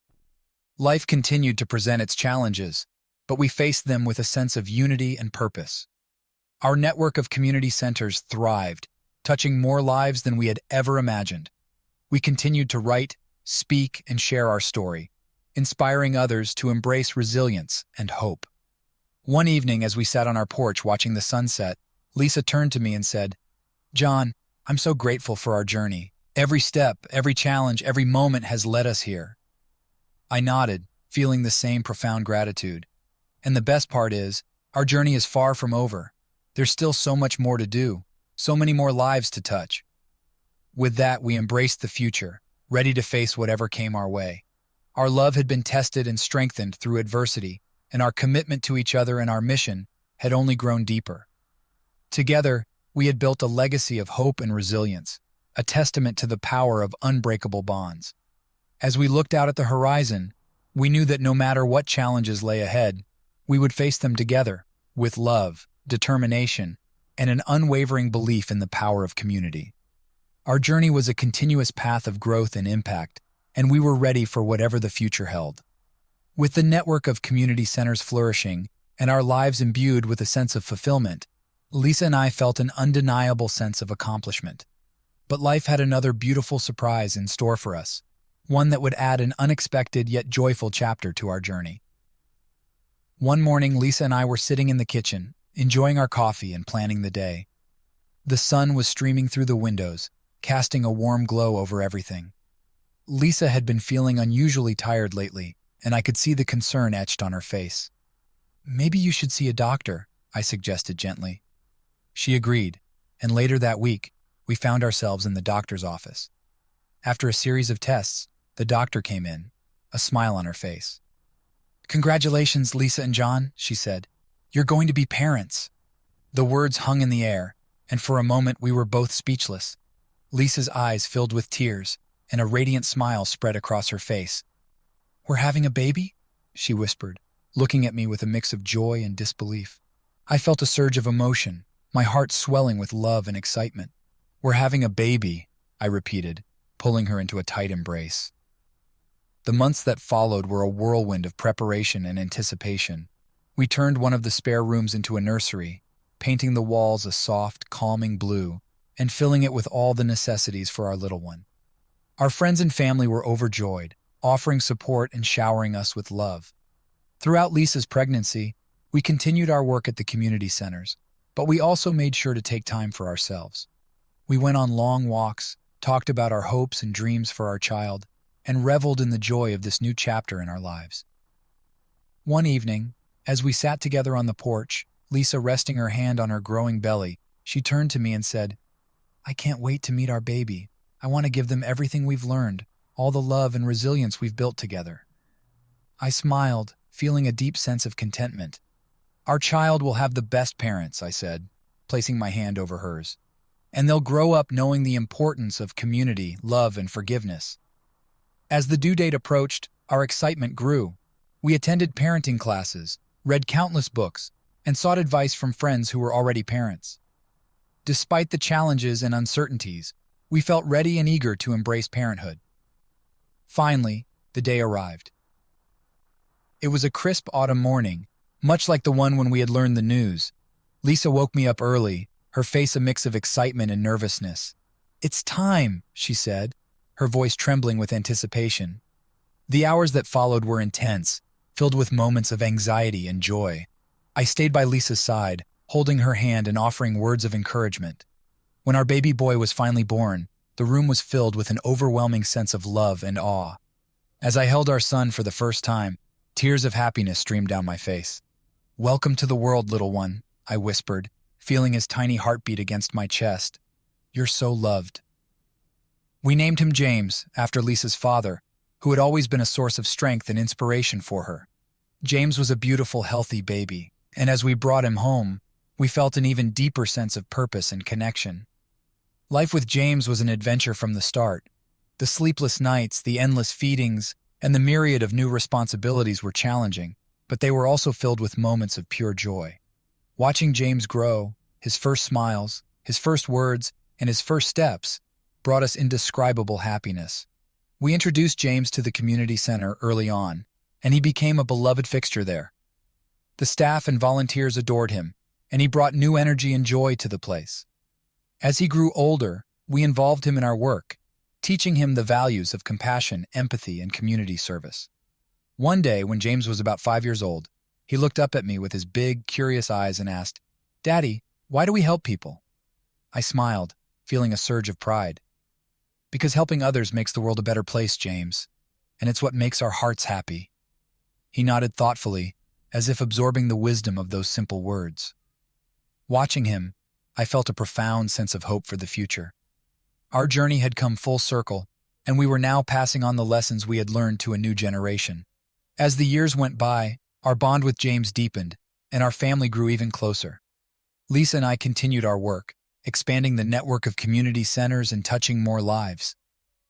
Life continued to present its challenges, but we faced them with a sense of unity and purpose. Our network of community centers thrived, touching more lives than we had ever imagined. We continued to write, speak, and share our story, inspiring others to embrace resilience and hope. One evening, as we sat on our porch watching the sunset, Lisa turned to me and said, "John, I'm so grateful for our journey. Every step, every challenge, every moment has led us here." I nodded, feeling the same profound gratitude. And the best part is, our journey is far from over. There's still so much more to do, so many more lives to touch. With that, we embraced the future, ready to face whatever came our way. Our love had been tested and strengthened through adversity, and our commitment to each other and our mission had only grown deeper. Together, we had built a legacy of hope and resilience, a testament to the power of unbreakable bonds. As we looked out at the horizon, we knew that no matter what challenges lay ahead, we would face them together, with love, determination, and an unwavering belief in the power of community. Our journey was a continuous path of growth and impact, and we were ready for whatever the future held. With the network of community centers flourishing and our lives imbued with a sense of fulfillment, Lisa and I felt an undeniable sense of accomplishment. But life had another beautiful surprise in store for us, one that would add an unexpected yet joyful chapter to our journey. One morning, Lisa and I were sitting in the kitchen, enjoying our coffee and planning the day. The sun was streaming through the windows, casting a warm glow over everything. Lisa had been feeling unusually tired lately, and I could see the concern etched on her face. "Maybe you should see a doctor," I suggested gently. She agreed, and later that week, we found ourselves in the doctor's office. After a series of tests, the doctor came in, a smile on her face. "Congratulations, Lisa and John," she said. "You're going to be parents." The words hung in the air, and for a moment we were both speechless. Lisa's eyes filled with tears, and a radiant smile spread across her face. "We're having a baby?" she whispered, looking at me with a mix of joy and disbelief. I felt a surge of emotion, my heart swelling with love and excitement. "We're having a baby," I repeated, pulling her into a tight embrace. The months that followed were a whirlwind of preparation and anticipation. We turned one of the spare rooms into a nursery, painting the walls a soft, calming blue, and filling it with all the necessities for our little one. Our friends and family were overjoyed, offering support and showering us with love. Throughout Lisa's pregnancy, we continued our work at the community centers, but we also made sure to take time for ourselves. We went on long walks, talked about our hopes and dreams for our child, and reveled in the joy of this new chapter in our lives. One evening, as we sat together on the porch, Lisa resting her hand on her growing belly, she turned to me and said, "I can't wait to meet our baby. I want to give them everything we've learned, all the love and resilience we've built together." I smiled, feeling a deep sense of contentment. "Our child will have the best parents," I said, placing my hand over hers. "And they'll grow up knowing the importance of community, love, and forgiveness." As the due date approached, our excitement grew. We attended parenting classes, read countless books, and sought advice from friends who were already parents. Despite the challenges and uncertainties, we felt ready and eager to embrace parenthood. Finally, the day arrived. It was a crisp autumn morning, much like the one when we had learned the news. Lisa woke me up early, her face a mix of excitement and nervousness. "It's time," she said, her voice trembling with anticipation. The hours that followed were intense, filled with moments of anxiety and joy. I stayed by Lisa's side, holding her hand and offering words of encouragement. When our baby boy was finally born, the room was filled with an overwhelming sense of love and awe. As I held our son for the first time, tears of happiness streamed down my face. "Welcome to the world, little one," I whispered, feeling his tiny heartbeat against my chest. "You're so loved." We named him James, after Lisa's father, who had always been a source of strength and inspiration for her. James was a beautiful, healthy baby, and as we brought him home, we felt an even deeper sense of purpose and connection. Life with James was an adventure from the start. The sleepless nights, the endless feedings, and the myriad of new responsibilities were challenging, but they were also filled with moments of pure joy. Watching James grow, his first smiles, his first words, and his first steps brought us indescribable happiness. We introduced James to the community center early on, and he became a beloved fixture there. The staff and volunteers adored him, and he brought new energy and joy to the place. As he grew older, we involved him in our work, teaching him the values of compassion, empathy, and community service. One day, when James was about 5 years old, he looked up at me with his big, curious eyes and asked, "Daddy, why do we help people?" I smiled, feeling a surge of pride. "Because helping others makes the world a better place, James, and it's what makes our hearts happy." He nodded thoughtfully, as if absorbing the wisdom of those simple words. Watching him, I felt a profound sense of hope for the future. Our journey had come full circle, and we were now passing on the lessons we had learned to a new generation. As the years went by, our bond with James deepened, and our family grew even closer. Lisa and I continued our work, expanding the network of community centers and touching more lives.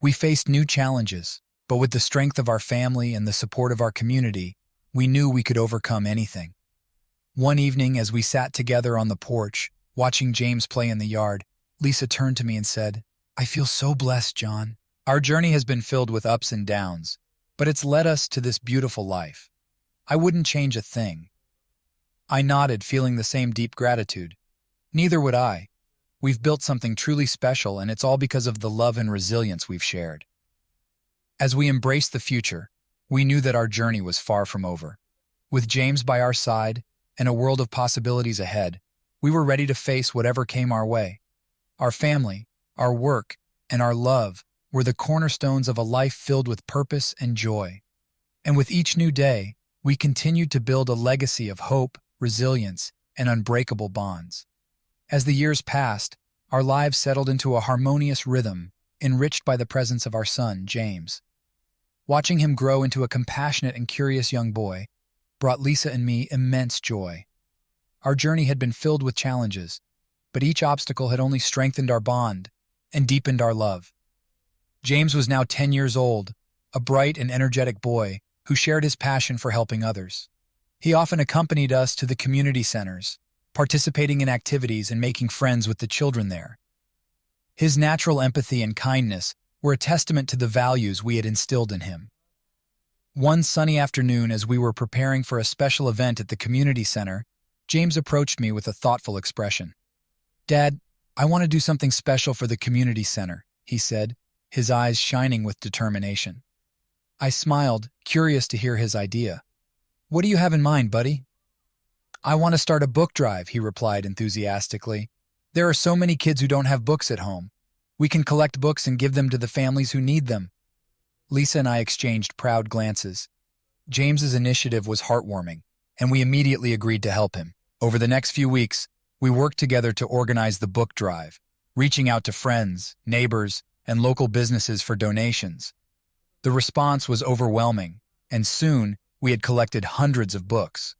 We faced new challenges, but with the strength of our family and the support of our community, we knew we could overcome anything. One evening, as we sat together on the porch, watching James play in the yard, Lisa turned to me and said, "I feel so blessed, John. Our journey has been filled with ups and downs, but it's led us to this beautiful life. I wouldn't change a thing." I nodded, feeling the same deep gratitude. Neither would I. We've built something truly special, and it's all because of the love and resilience we've shared. As we embraced the future, we knew that our journey was far from over. With James by our side and a world of possibilities ahead, we were ready to face whatever came our way. Our family, our work, and our love were the cornerstones of a life filled with purpose and joy. And with each new day, we continued to build a legacy of hope, resilience, and unbreakable bonds. As the years passed, our lives settled into a harmonious rhythm, enriched by the presence of our son, James. Watching him grow into a compassionate and curious young boy brought Lisa and me immense joy. Our journey had been filled with challenges, but each obstacle had only strengthened our bond and deepened our love. James was now 10 years old, a bright and energetic boy who shared his passion for helping others. He often accompanied us to the community centers, participating in activities and making friends with the children there. His natural empathy and kindness were a testament to the values we had instilled in him. One sunny afternoon, as we were preparing for a special event at the community center, James approached me with a thoughtful expression. "Dad, I want to do something special for the community center," he said, his eyes shining with determination. I smiled, curious to hear his idea. "What do you have in mind, buddy?" "I want to start a book drive," he replied enthusiastically. "There are so many kids who don't have books at home. We can collect books and give them to the families who need them." Lisa and I exchanged proud glances. James's initiative was heartwarming, and we immediately agreed to help him. Over the next few weeks, we worked together to organize the book drive, reaching out to friends, neighbors, and local businesses for donations. The response was overwhelming, and soon we had collected hundreds of books.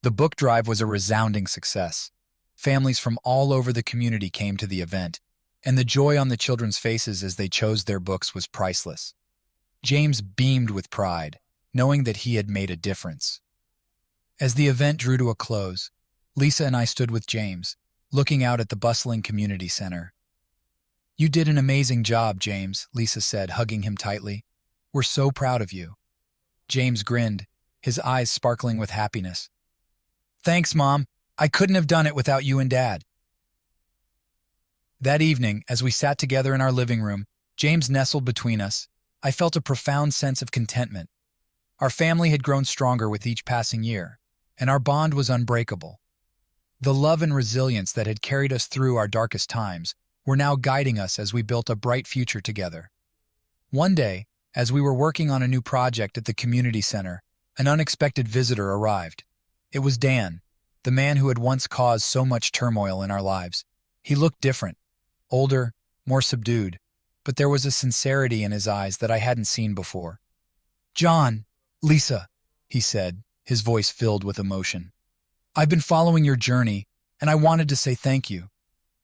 The book drive was a resounding success. Families from all over the community came to the event, and the joy on the children's faces as they chose their books was priceless. James beamed with pride, knowing that he had made a difference. As the event drew to a close, Lisa and I stood with James, looking out at the bustling community center. "You did an amazing job, James," Lisa said, hugging him tightly. "We're so proud of you." James grinned, his eyes sparkling with happiness. "Thanks, Mom. I couldn't have done it without you and Dad." That evening, as we sat together in our living room, James nestled between us. I felt a profound sense of contentment. Our family had grown stronger with each passing year, and our bond was unbreakable. The love and resilience that had carried us through our darkest times were now guiding us as we built a bright future together. One day, as we were working on a new project at the community center, an unexpected visitor arrived. It was Dan, the man who had once caused so much turmoil in our lives. He looked different, older, more subdued, but there was a sincerity in his eyes that I hadn't seen before. "John, Lisa," he said, his voice filled with emotion. "I've been following your journey, and I wanted to say thank you.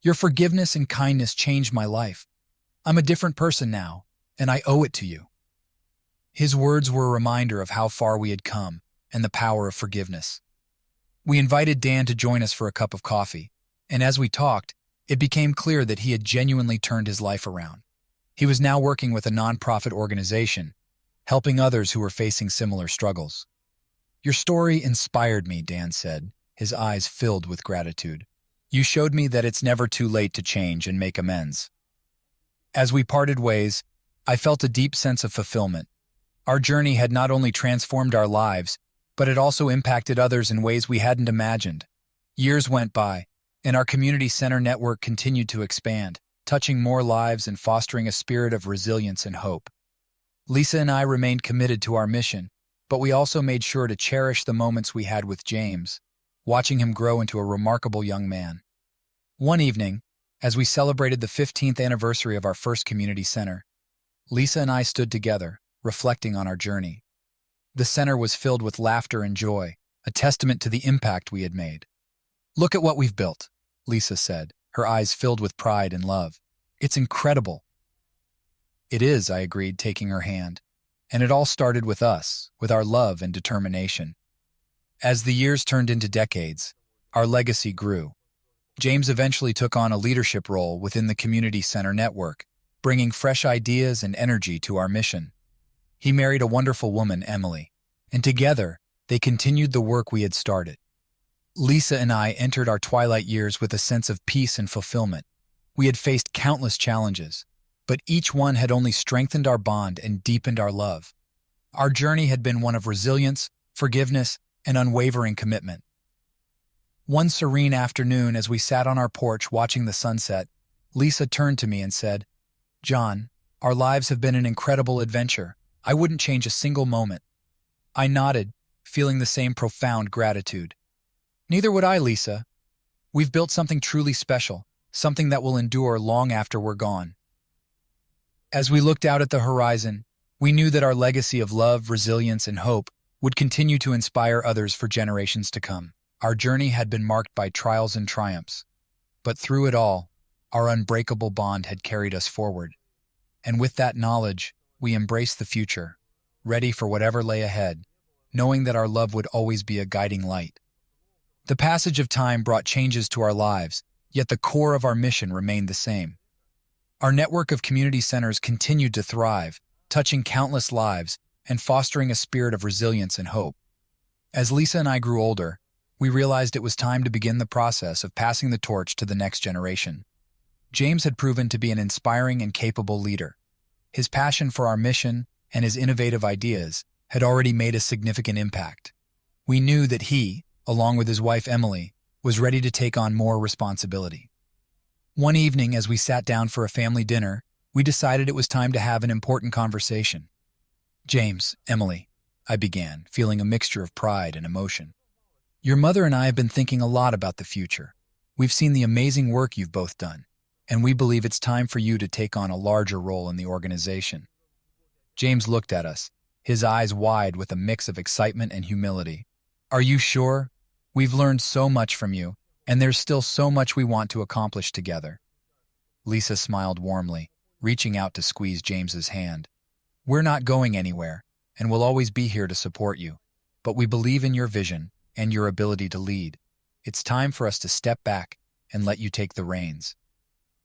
Your forgiveness and kindness changed my life. I'm a different person now, and I owe it to you." His words were a reminder of how far we had come and the power of forgiveness. We invited Dan to join us for a cup of coffee, and as we talked, it became clear that he had genuinely turned his life around. He was now working with a nonprofit organization, helping others who were facing similar struggles. "Your story inspired me," Dan said, his eyes filled with gratitude. "You showed me that it's never too late to change and make amends." As we parted ways, I felt a deep sense of fulfillment. Our journey had not only transformed our lives, but it also impacted others in ways we hadn't imagined. Years went by, and our community center network continued to expand, touching more lives and fostering a spirit of resilience and hope. Lisa and I remained committed to our mission, but we also made sure to cherish the moments we had with James, watching him grow into a remarkable young man. One evening, as we celebrated the 15th anniversary of our first community center, Lisa and I stood together, reflecting on our journey. The center was filled with laughter and joy, a testament to the impact we had made. "Look at what we've built," Lisa said, her eyes filled with pride and love. "It's incredible." "It is," I agreed, taking her hand. "And it all started with us, with our love and determination." As the years turned into decades, our legacy grew. James eventually took on a leadership role within the community center network, bringing fresh ideas and energy to our mission. He married a wonderful woman, Emily, and together they continued the work we had started. Lisa and I entered our twilight years with a sense of peace and fulfillment. We had faced countless challenges, but each one had only strengthened our bond and deepened our love. Our journey had been one of resilience, forgiveness, and unwavering commitment. One serene afternoon, as we sat on our porch watching the sunset, Lisa turned to me and said, "John, our lives have been an incredible adventure. I wouldn't change a single moment." I nodded, feeling the same profound gratitude. "Neither would I, Lisa. We've built something truly special, something that will endure long after we're gone." As we looked out at the horizon, we knew that our legacy of love, resilience, and hope would continue to inspire others for generations to come. Our journey had been marked by trials and triumphs, but through it all, our unbreakable bond had carried us forward. And with that knowledge, we embraced the future, ready for whatever lay ahead, knowing that our love would always be a guiding light. The passage of time brought changes to our lives, yet the core of our mission remained the same. Our network of community centers continued to thrive, touching countless lives and fostering a spirit of resilience and hope. As Lisa and I grew older, we realized it was time to begin the process of passing the torch to the next generation. James had proven to be an inspiring and capable leader. His passion for our mission and his innovative ideas had already made a significant impact. We knew that he, along with his wife Emily, was ready to take on more responsibility. One evening, as we sat down for a family dinner, we decided it was time to have an important conversation. "James, Emily," I began, feeling a mixture of pride and emotion. "Your mother and I have been thinking a lot about the future. We've seen the amazing work you've both done, and we believe it's time for you to take on a larger role in the organization." James looked at us, his eyes wide with a mix of excitement and humility. "Are you sure? We've learned so much from you, and there's still so much we want to accomplish together." Lisa smiled warmly, reaching out to squeeze James's hand. "We're not going anywhere, and we'll always be here to support you, but we believe in your vision and your ability to lead. It's time for us to step back and let you take the reins."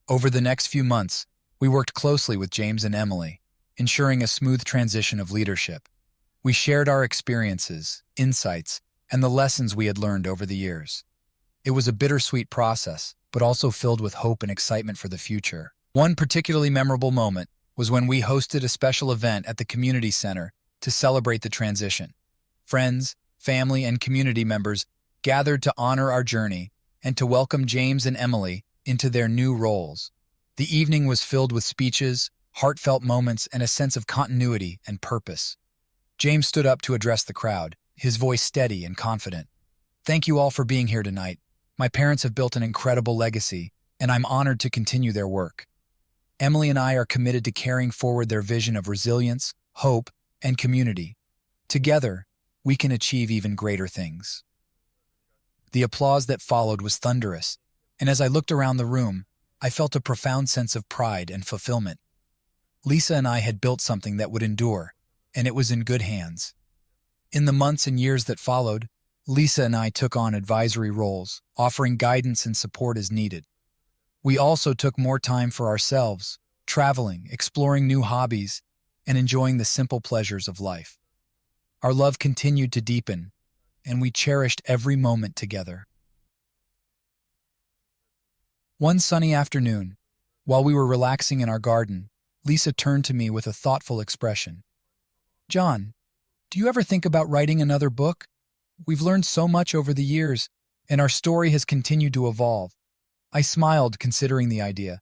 Over the next few months, we worked closely with James and Emily, ensuring a smooth transition of leadership. We shared our experiences, insights, and the lessons we had learned over the years. It was a bittersweet process, but also filled with hope and excitement for the future. One particularly memorable moment was when we hosted a special event at the community center to celebrate the transition. Friends, family, and community members gathered to honor our journey and to welcome James and Emily into their new roles. The evening was filled with speeches, heartfelt moments, and a sense of continuity and purpose. James stood up to address the crowd, his voice steady and confident. "Thank you all for being here tonight. My parents have built an incredible legacy, and I'm honored to continue their work. Emily and I are committed to carrying forward their vision of resilience, hope, and community. Together, we can achieve even greater things." The applause that followed was thunderous, and as I looked around the room, I felt a profound sense of pride and fulfillment. Lisa and I had built something that would endure, and it was in good hands. In the months and years that followed, Lisa and I took on advisory roles, offering guidance and support as needed. We also took more time for ourselves, traveling, exploring new hobbies, and enjoying the simple pleasures of life. Our love continued to deepen, and we cherished every moment together. One sunny afternoon, while we were relaxing in our garden, Lisa turned to me with a thoughtful expression. "John, do you ever think about writing another book? We've learned so much over the years, and our story has continued to evolve." I smiled, considering the idea.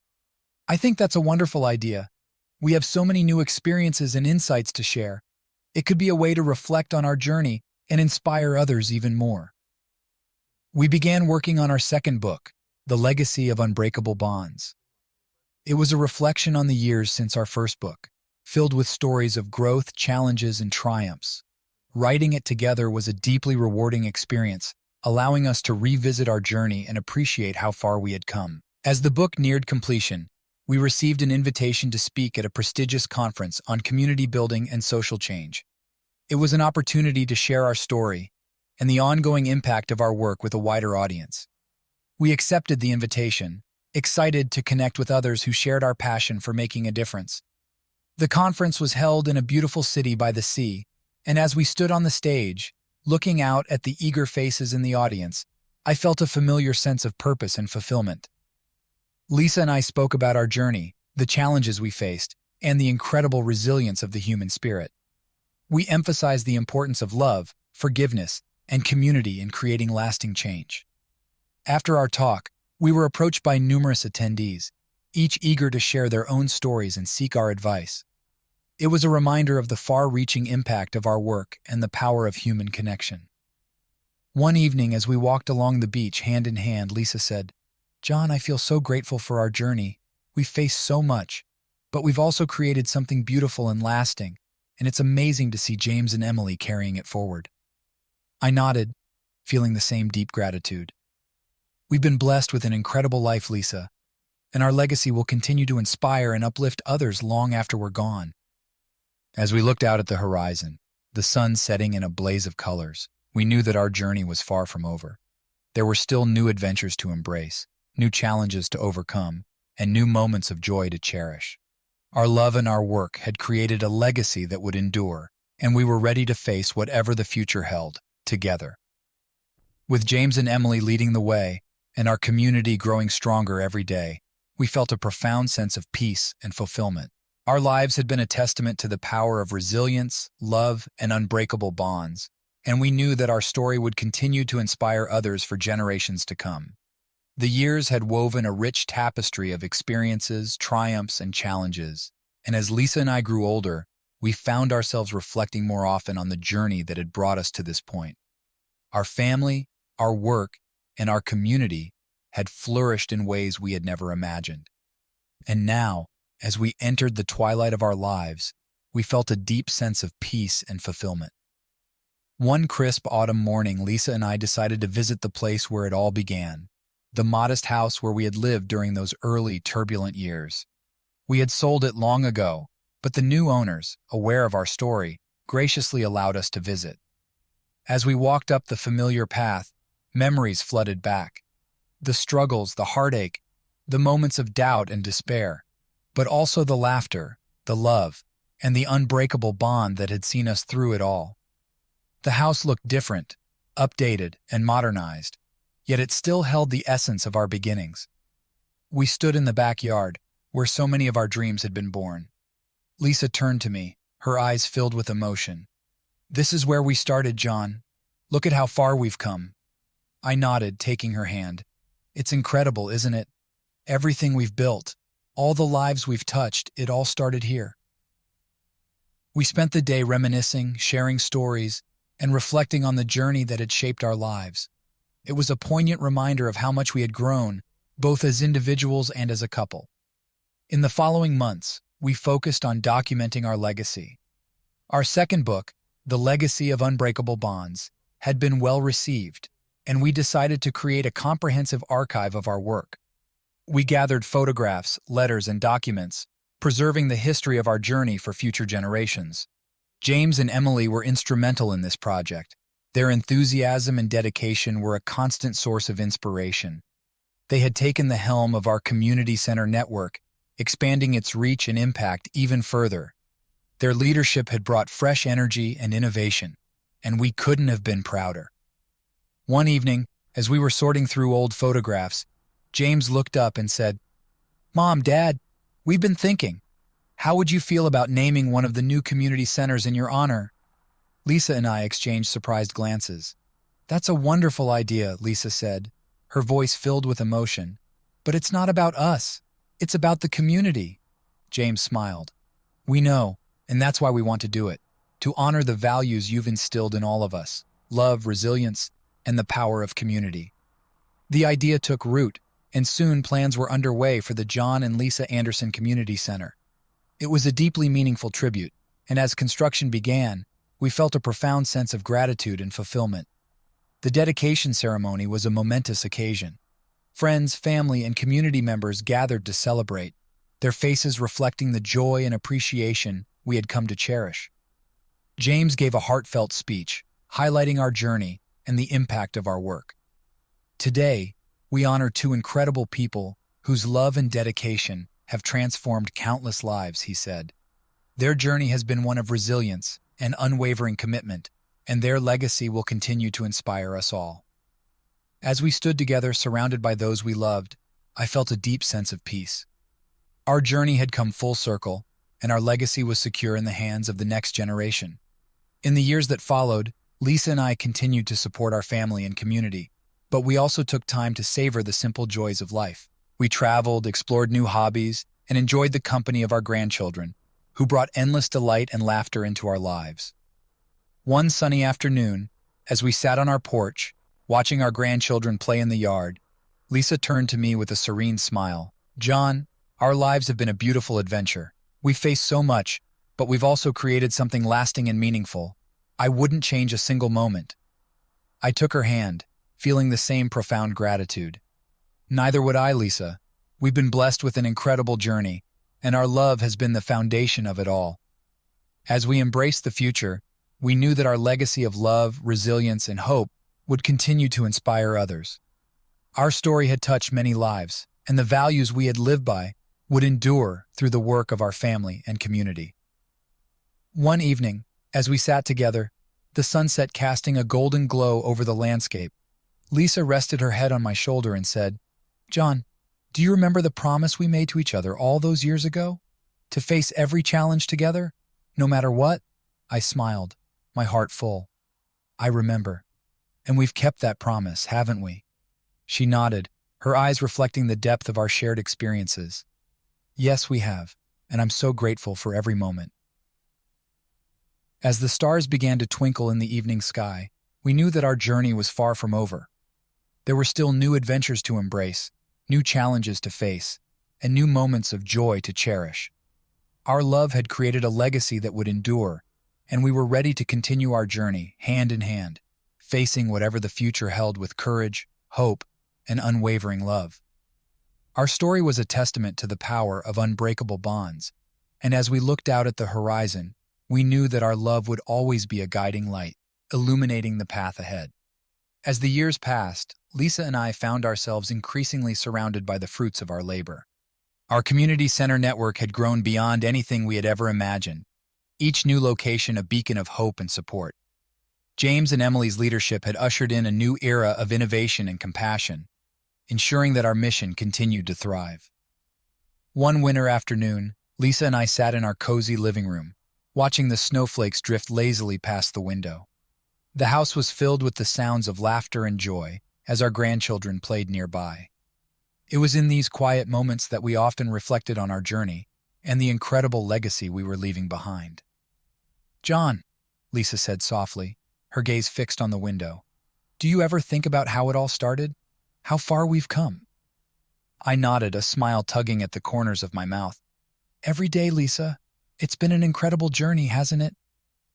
"I think that's a wonderful idea. We have so many new experiences and insights to share. It could be a way to reflect on our journey and inspire others even more." We began working on our second book, The Legacy of Unbreakable Bonds. It was a reflection on the years since our first book, filled with stories of growth, challenges, and triumphs. Writing it together was a deeply rewarding experience, allowing us to revisit our journey and appreciate how far we had come. As the book neared completion, we received an invitation to speak at a prestigious conference on community building and social change. It was an opportunity to share our story and the ongoing impact of our work with a wider audience. We accepted the invitation, excited to connect with others who shared our passion for making a difference. The conference was held in a beautiful city by the sea, and as we stood on the stage, looking out at the eager faces in the audience, I felt a familiar sense of purpose and fulfillment. Lisa and I spoke about our journey, the challenges we faced, and the incredible resilience of the human spirit. We emphasized the importance of love, forgiveness, and community in creating lasting change. After our talk, we were approached by numerous attendees, each eager to share their own stories and seek our advice. It was a reminder of the far-reaching impact of our work and the power of human connection. One evening, as we walked along the beach hand in hand, Lisa said, "John, I feel so grateful for our journey. We've faced so much, but we've also created something beautiful and lasting, and it's amazing to see James and Emily carrying it forward." I nodded, feeling the same deep gratitude. "We've been blessed with an incredible life, Lisa, and our legacy will continue to inspire and uplift others long after we're gone." As we looked out at the horizon, the sun setting in a blaze of colors, we knew that our journey was far from over. There were still new adventures to embrace, new challenges to overcome, and new moments of joy to cherish. Our love and our work had created a legacy that would endure, and we were ready to face whatever the future held, together. With James and Emily leading the way, and our community growing stronger every day, we felt a profound sense of peace and fulfillment. Our lives had been a testament to the power of resilience, love, and unbreakable bonds, and we knew that our story would continue to inspire others for generations to come. The years had woven a rich tapestry of experiences, triumphs, and challenges, and as Lisa and I grew older, we found ourselves reflecting more often on the journey that had brought us to this point. Our family, our work, and our community had flourished in ways we had never imagined. And now, as we entered the twilight of our lives, we felt a deep sense of peace and fulfillment. One crisp autumn morning, Lisa and I decided to visit the place where it all began, the modest house where we had lived during those early, turbulent years. We had sold it long ago, but the new owners, aware of our story, graciously allowed us to visit. As we walked up the familiar path, memories flooded back. The struggles, the heartache, the moments of doubt and despair, but also the laughter, the love, and the unbreakable bond that had seen us through it all. The house looked different, updated, and modernized, yet it still held the essence of our beginnings. We stood in the backyard, where so many of our dreams had been born. Lisa turned to me, her eyes filled with emotion. "This is where we started, John. Look at how far we've come." I nodded, taking her hand. "It's incredible, isn't it? Everything we've built, all the lives we've touched, it all started here." We spent the day reminiscing, sharing stories, and reflecting on the journey that had shaped our lives. It was a poignant reminder of how much we had grown, both as individuals and as a couple. In the following months, we focused on documenting our legacy. Our second book, The Legacy of Unbreakable Bonds, had been well received, and we decided to create a comprehensive archive of our work. We gathered photographs, letters, and documents, preserving the history of our journey for future generations. James and Emily were instrumental in this project. Their enthusiasm and dedication were a constant source of inspiration. They had taken the helm of our community center network, expanding its reach and impact even further. Their leadership had brought fresh energy and innovation, and we couldn't have been prouder. One evening, as we were sorting through old photographs, James looked up and said, "Mom, Dad, we've been thinking. How would you feel about naming one of the new community centers in your honor? Lisa and I exchanged surprised glances. That's a wonderful idea, Lisa said, her voice filled with emotion. But it's not about us. It's about the community. James smiled. We know, and that's why we want to do it. To honor the values you've instilled in all of us: love, resilience, and the power of community. The idea took root, and soon plans were underway for the John and Lisa Anderson Community Center. It was a deeply meaningful tribute, and as construction began, we felt a profound sense of gratitude and fulfillment. The dedication ceremony was a momentous occasion. Friends, family, and community members gathered to celebrate, their faces reflecting the joy and appreciation we had come to cherish. James gave a heartfelt speech, highlighting our journey and the impact of our work. Today, we honor two incredible people whose love and dedication have transformed countless lives, he said. Their journey has been one of resilience and unwavering commitment, and their legacy will continue to inspire us all. As we stood together surrounded by those we loved, I felt a deep sense of peace. Our journey had come full circle, and our legacy was secure in the hands of the next generation. In the years that followed, Lisa and I continued to support our family and community, but we also took time to savor the simple joys of life. We traveled, explored new hobbies, and enjoyed the company of our grandchildren, who brought endless delight and laughter into our lives. One sunny afternoon, as we sat on our porch, watching our grandchildren play in the yard, Lisa turned to me with a serene smile. John, our lives have been a beautiful adventure. We've faced so much, but we've also created something lasting and meaningful. I wouldn't change a single moment. I took her hand, feeling the same profound gratitude. Neither would I, Lisa. We've been blessed with an incredible journey, and our love has been the foundation of it all. As we embraced the future, we knew that our legacy of love, resilience, and hope would continue to inspire others. Our story had touched many lives, and the values we had lived by would endure through the work of our family and community. One evening, as we sat together, the sunset casting a golden glow over the landscape, Lisa rested her head on my shoulder and said, John, do you remember the promise we made to each other all those years ago? To face every challenge together, no matter what? I smiled, my heart full. I remember. And we've kept that promise, haven't we? She nodded, her eyes reflecting the depth of our shared experiences. Yes, we have, and I'm so grateful for every moment. As the stars began to twinkle in the evening sky, we knew that our journey was far from over. There were still new adventures to embrace, new challenges to face, and new moments of joy to cherish. Our love had created a legacy that would endure, and we were ready to continue our journey, hand in hand, facing whatever the future held with courage, hope, and unwavering love. Our story was a testament to the power of unbreakable bonds, and as we looked out at the horizon, we knew that our love would always be a guiding light, illuminating the path ahead. As the years passed, Lisa and I found ourselves increasingly surrounded by the fruits of our labor. Our community center network had grown beyond anything we had ever imagined, each new location a beacon of hope and support. James and Emily's leadership had ushered in a new era of innovation and compassion, ensuring that our mission continued to thrive. One winter afternoon, Lisa and I sat in our cozy living room, watching the snowflakes drift lazily past the window. The house was filled with the sounds of laughter and joy as our grandchildren played nearby. It was in these quiet moments that we often reflected on our journey and the incredible legacy we were leaving behind. John, Lisa said softly, her gaze fixed on the window, do you ever think about how it all started? How far we've come? I nodded, a smile tugging at the corners of my mouth. Every day, Lisa. It's been an incredible journey, hasn't it?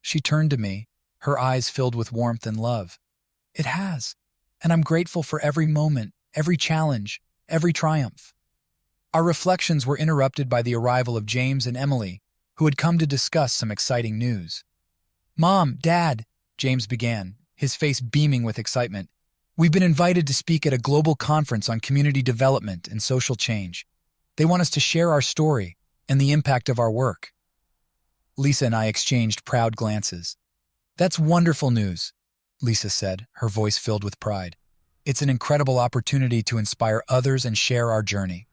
She turned to me, her eyes filled with warmth and love. It has, and I'm grateful for every moment, every challenge, every triumph. Our reflections were interrupted by the arrival of James and Emily, who had come to discuss some exciting news. Mom, Dad, James began, his face beaming with excitement. We've been invited to speak at a global conference on community development and social change. They want us to share our story and the impact of our work. Lisa and I exchanged proud glances. That's wonderful news, Lisa said, her voice filled with pride. It's an incredible opportunity to inspire others and share our journey.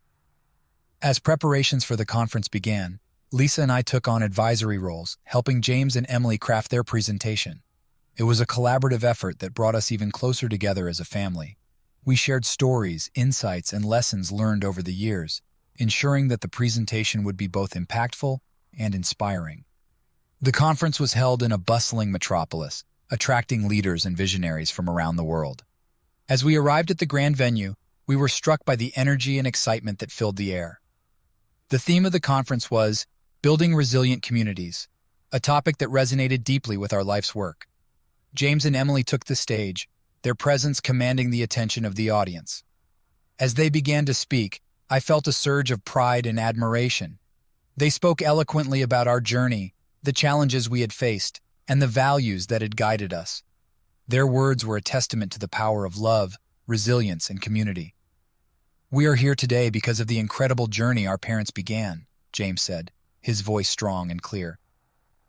As preparations for the conference began, Lisa and I took on advisory roles, helping James and Emily craft their presentation. It was a collaborative effort that brought us even closer together as a family. We shared stories, insights, and lessons learned over the years, ensuring that the presentation would be both impactful and inspiring. The conference was held in a bustling metropolis, attracting leaders and visionaries from around the world. As we arrived at the grand venue, we were struck by the energy and excitement that filled the air. The theme of the conference was Building Resilient Communities, a topic that resonated deeply with our life's work. James and Emily took the stage, their presence commanding the attention of the audience. As they began to speak, I felt a surge of pride and admiration. They spoke eloquently about our journey, the challenges we had faced, and the values that had guided us. Their words were a testament to the power of love, resilience, and community. "We are here today because of the incredible journey our parents began," James said, his voice strong and clear.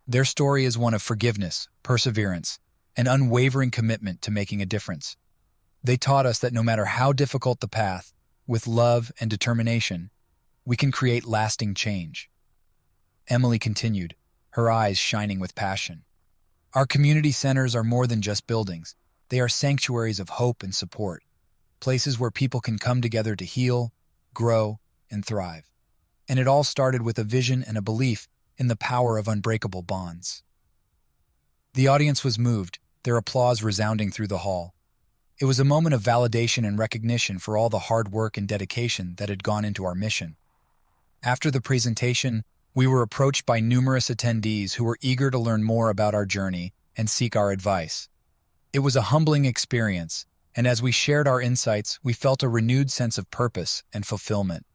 "Their story is one of forgiveness, perseverance, and unwavering commitment to making a difference. They taught us that no matter how difficult the path, with love and determination, we can create lasting change." Emily continued, her eyes shining with passion. "Our community centers are more than just buildings. They are sanctuaries of hope and support, places where people can come together to heal, grow, and thrive. And it all started with a vision and a belief in the power of unbreakable bonds." The audience was moved, their applause resounding through the hall. It was a moment of validation and recognition for all the hard work and dedication that had gone into our mission. After the presentation, we were approached by numerous attendees who were eager to learn more about our journey and seek our advice. It was a humbling experience, and as we shared our insights, we felt a renewed sense of purpose and fulfillment.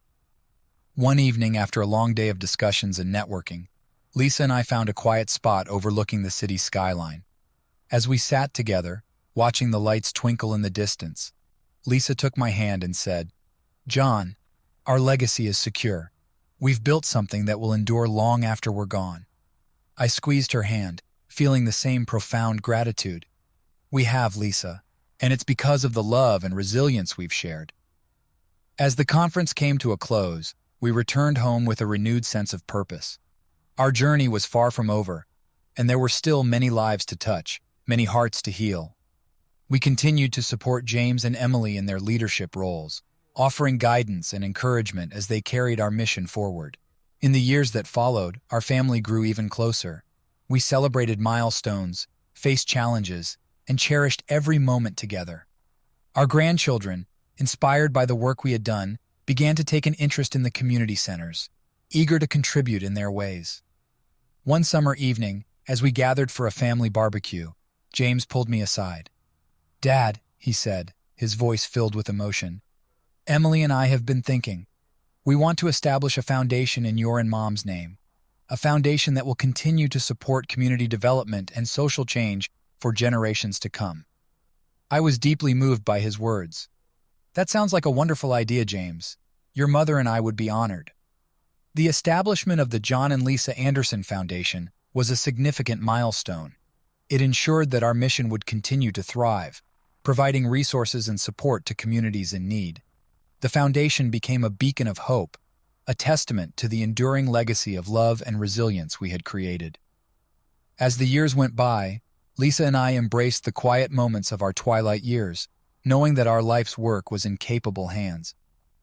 One evening, after a long day of discussions and networking, Lisa and I found a quiet spot overlooking the city's skyline. As we sat together, watching the lights twinkle in the distance, Lisa took my hand and said, "John, our legacy is secure. We've built something that will endure long after we're gone." I squeezed her hand, feeling the same profound gratitude. "We have, Lisa, and it's because of the love and resilience we've shared." As the conference came to a close, we returned home with a renewed sense of purpose. Our journey was far from over, and there were still many lives to touch, many hearts to heal. We continued to support James and Emily in their leadership roles, offering guidance and encouragement as they carried our mission forward. In the years that followed, our family grew even closer. We celebrated milestones, faced challenges, and cherished every moment together. Our grandchildren, inspired by the work we had done, began to take an interest in the community centers, eager to contribute in their ways. One summer evening, as we gathered for a family barbecue, James pulled me aside. "Dad," he said, his voice filled with emotion, "Emily and I have been thinking. We want to establish a foundation in your and Mom's name, a foundation that will continue to support community development and social change for generations to come." I was deeply moved by his words. "That sounds like a wonderful idea, James. Your mother and I would be honored." The establishment of the John and Lisa Anderson Foundation was a significant milestone. It ensured that our mission would continue to thrive, providing resources and support to communities in need. The foundation became a beacon of hope, a testament to the enduring legacy of love and resilience we had created. As the years went by, Lisa and I embraced the quiet moments of our twilight years, knowing that our life's work was in capable hands.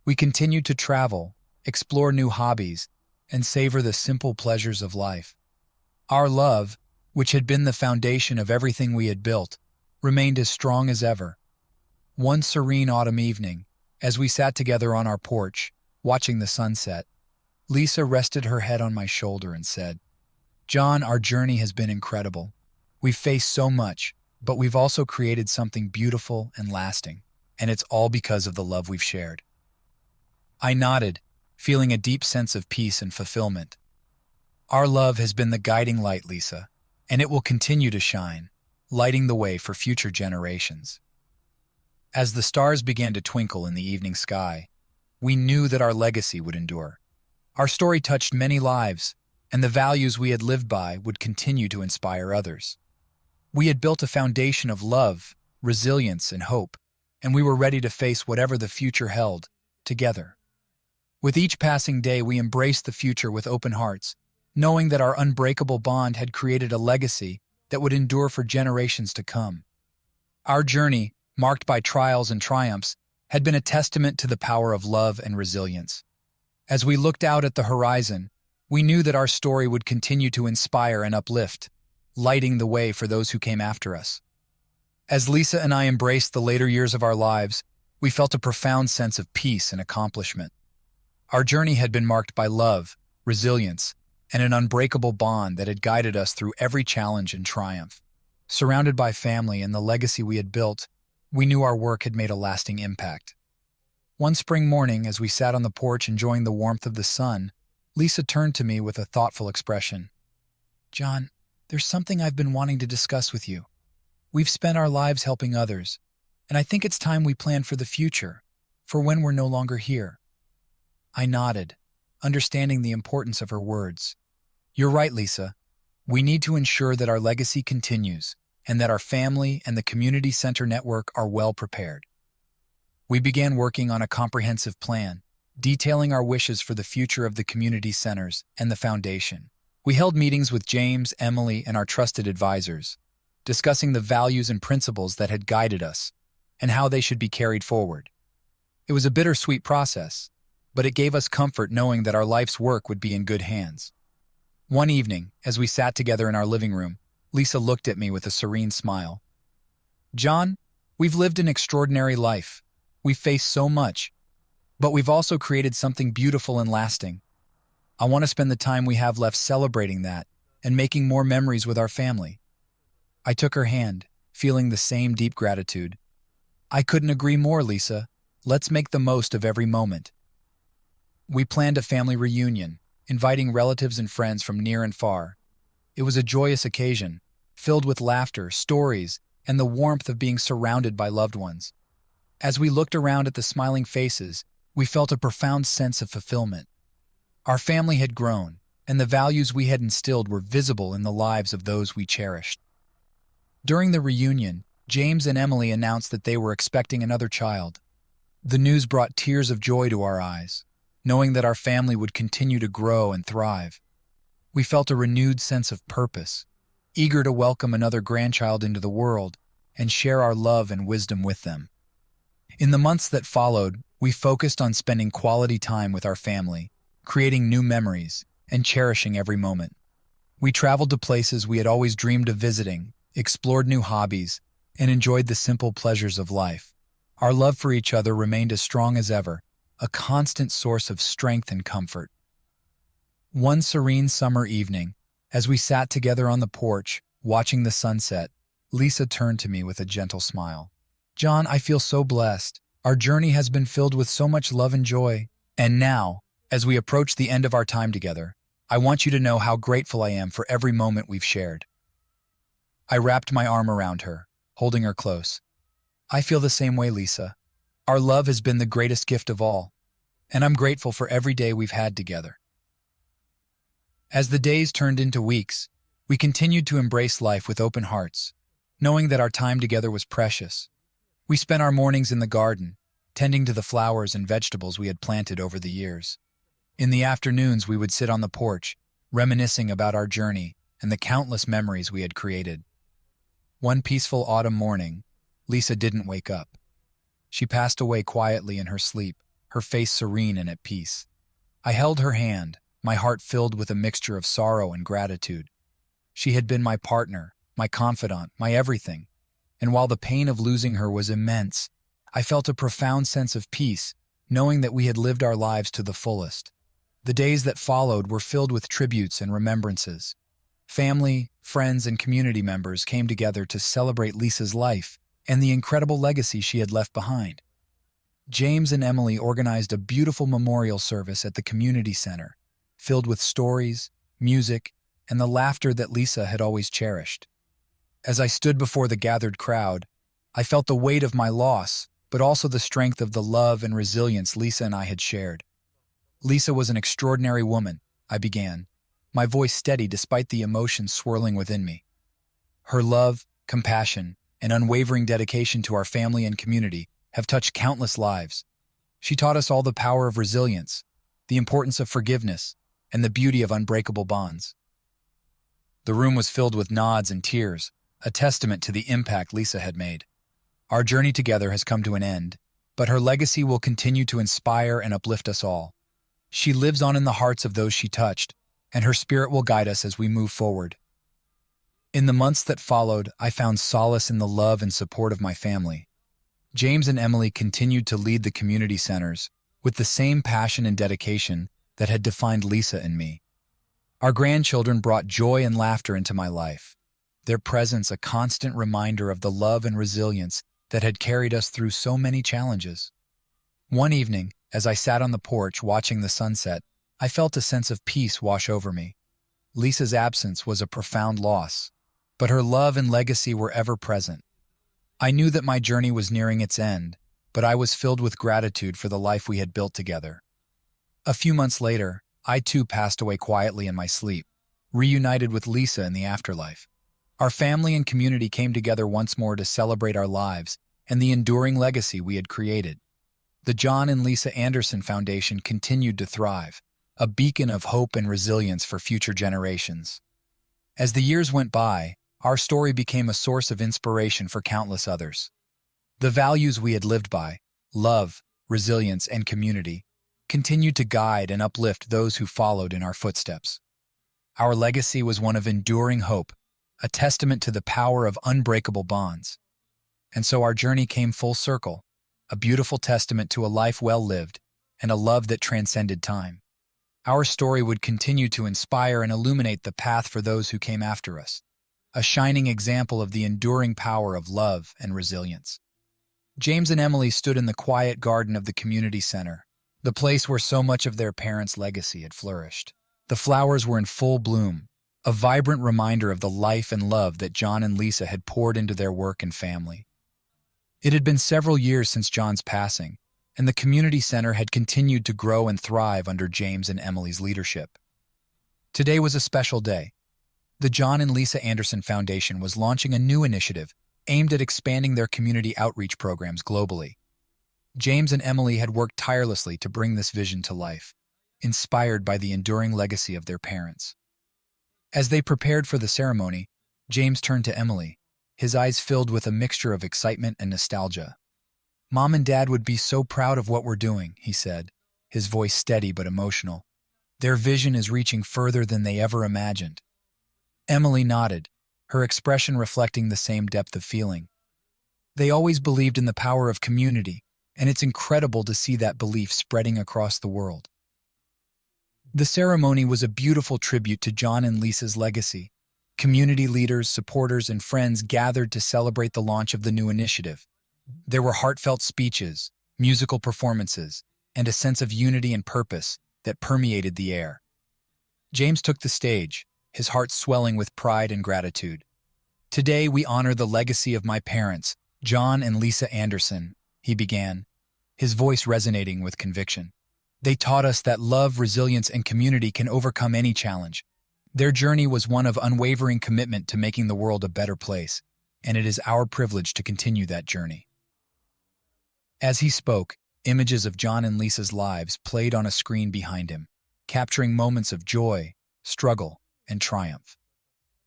We continued to travel, explore new hobbies, and savor the simple pleasures of life. Our love, which had been the foundation of everything we had built, remained as strong as ever. One serene autumn evening, as we sat together on our porch, watching the sunset, Lisa rested her head on my shoulder and said, "John, our journey has been incredible. We've faced so much, but we've also created something beautiful and lasting, and it's all because of the love we've shared." I nodded, feeling a deep sense of peace and fulfillment. "Our love has been the guiding light, Lisa, and it will continue to shine, lighting the way for future generations." As the stars began to twinkle in the evening sky, we knew that our legacy would endure. Our story touched many lives, and the values we had lived by would continue to inspire others. We had built a foundation of love, resilience, and hope, and we were ready to face whatever the future held, together. With each passing day, we embraced the future with open hearts, knowing that our unbreakable bond had created a legacy that would endure for generations to come. Our journey, marked by trials and triumphs, had been a testament to the power of love and resilience. As we looked out at the horizon, we knew that our story would continue to inspire and uplift, lighting the way for those who came after us. As Lisa and I embraced the later years of our lives, we felt a profound sense of peace and accomplishment. Our journey had been marked by love, resilience, and an unbreakable bond that had guided us through every challenge and triumph. Surrounded by family and the legacy we had built, we knew our work had made a lasting impact. One spring morning, as we sat on the porch enjoying the warmth of the sun, Lisa turned to me with a thoughtful expression. "John, there's something I've been wanting to discuss with you. We've spent our lives helping others, and I think it's time we plan for the future, for when we're no longer here." I nodded, understanding the importance of her words. "You're right, Lisa. We need to ensure that our legacy continues and that our family and the community center network are well prepared." We began working on a comprehensive plan, detailing our wishes for the future of the community centers and the foundation. We held meetings with James, Emily, and our trusted advisors, discussing the values and principles that had guided us and how they should be carried forward. It was a bittersweet process, but it gave us comfort knowing that our life's work would be in good hands. One evening, as we sat together in our living room, Lisa looked at me with a serene smile. "John, we've lived an extraordinary life. We've faced so much, but we've also created something beautiful and lasting. I want to spend the time we have left celebrating that and making more memories with our family." I took her hand, feeling the same deep gratitude. "I couldn't agree more, Lisa. Let's make the most of every moment." We planned a family reunion, inviting relatives and friends from near and far. It was a joyous occasion, filled with laughter, stories, and the warmth of being surrounded by loved ones. As we looked around at the smiling faces, we felt a profound sense of fulfillment. Our family had grown, and the values we had instilled were visible in the lives of those we cherished. During the reunion, James and Emily announced that they were expecting another child. The news brought tears of joy to our eyes, knowing that our family would continue to grow and thrive. We felt a renewed sense of purpose, eager to welcome another grandchild into the world and share our love and wisdom with them. In the months that followed, we focused on spending quality time with our family, creating new memories, and cherishing every moment. We traveled to places we had always dreamed of visiting, explored new hobbies, and enjoyed the simple pleasures of life. Our love for each other remained as strong as ever, a constant source of strength and comfort. One serene summer evening, as we sat together on the porch, watching the sunset, Lisa turned to me with a gentle smile. "John, I feel so blessed. Our journey has been filled with so much love and joy. And now, as we approach the end of our time together, I want you to know how grateful I am for every moment we've shared." I wrapped my arm around her, holding her close. "I feel the same way, Lisa. Our love has been the greatest gift of all, and I'm grateful for every day we've had together." As the days turned into weeks, we continued to embrace life with open hearts, knowing that our time together was precious. We spent our mornings in the garden, tending to the flowers and vegetables we had planted over the years. In the afternoons, we would sit on the porch, reminiscing about our journey and the countless memories we had created. One peaceful autumn morning, Lisa didn't wake up. She passed away quietly in her sleep, her face serene and at peace. I held her hand, my heart filled with a mixture of sorrow and gratitude. She had been my partner, my confidant, my everything, and while the pain of losing her was immense, I felt a profound sense of peace, knowing that we had lived our lives to the fullest. The days that followed were filled with tributes and remembrances. Family, friends, and community members came together to celebrate Lisa's life and the incredible legacy she had left behind. James and Emily organized a beautiful memorial service at the community center, filled with stories, music, and the laughter that Lisa had always cherished. As I stood before the gathered crowd, I felt the weight of my loss, but also the strength of the love and resilience Lisa and I had shared. "Lisa was an extraordinary woman," I began, my voice steady despite the emotions swirling within me. "Her love, compassion, and unwavering dedication to our family and community have touched countless lives. She taught us all the power of resilience, the importance of forgiveness, and the beauty of unbreakable bonds. The room was filled with nods and tears, a testament to the impact Lisa had made. Our journey together has come to an end, but her legacy will continue to inspire and uplift us all. She lives on in the hearts of those she touched, and her spirit will guide us as we move forward. In the months that followed, I found solace in the love and support of my family. James and Emily continued to lead the community centers with the same passion and dedication that had defined Lisa and me. Our grandchildren brought joy and laughter into my life, their presence a constant reminder of the love and resilience that had carried us through so many challenges. One evening, as I sat on the porch watching the sunset, I felt a sense of peace wash over me. Lisa's absence was a profound loss, but her love and legacy were ever present. I knew that my journey was nearing its end, but I was filled with gratitude for the life we had built together. A few months later, I too passed away quietly in my sleep, reunited with Lisa in the afterlife. Our family and community came together once more to celebrate our lives and the enduring legacy we had created. The John and Lisa Anderson Foundation continued to thrive, a beacon of hope and resilience for future generations. As the years went by, our story became a source of inspiration for countless others. The values we had lived by, love, resilience, and community, continued to guide and uplift those who followed in our footsteps. Our legacy was one of enduring hope, a testament to the power of unbreakable bonds. And so our journey came full circle, a beautiful testament to a life well lived and a love that transcended time. Our story would continue to inspire and illuminate the path for those who came after us, a shining example of the enduring power of love and resilience. James and Emily stood in the quiet garden of the community center, the place where so much of their parents' legacy had flourished. The flowers were in full bloom, a vibrant reminder of the life and love that John and Lisa had poured into their work and family. It had been several years since John's passing, and the community center had continued to grow and thrive under James and Emily's leadership. Today was a special day. The John and Lisa Anderson Foundation was launching a new initiative aimed at expanding their community outreach programs globally. James and Emily had worked tirelessly to bring this vision to life, inspired by the enduring legacy of their parents. As they prepared for the ceremony, James turned to Emily, his eyes filled with a mixture of excitement and nostalgia. "Mom and Dad would be so proud of what we're doing," he said, his voice steady but emotional. "Their vision is reaching further than they ever imagined." Emily nodded, her expression reflecting the same depth of feeling. They always believed in the power of community, and it's incredible to see that belief spreading across the world. The ceremony was a beautiful tribute to John and Lisa's legacy. Community leaders, supporters, and friends gathered to celebrate the launch of the new initiative. There were heartfelt speeches, musical performances, and a sense of unity and purpose that permeated the air. James took the stage, his heart swelling with pride and gratitude. "Today we honor the legacy of my parents, John and Lisa Anderson," he began, his voice resonating with conviction. "They taught us that love, resilience, and community can overcome any challenge. Their journey was one of unwavering commitment to making the world a better place, and it is our privilege to continue that journey." As he spoke, images of John and Lisa's lives played on a screen behind him, capturing moments of joy, struggle, and triumph.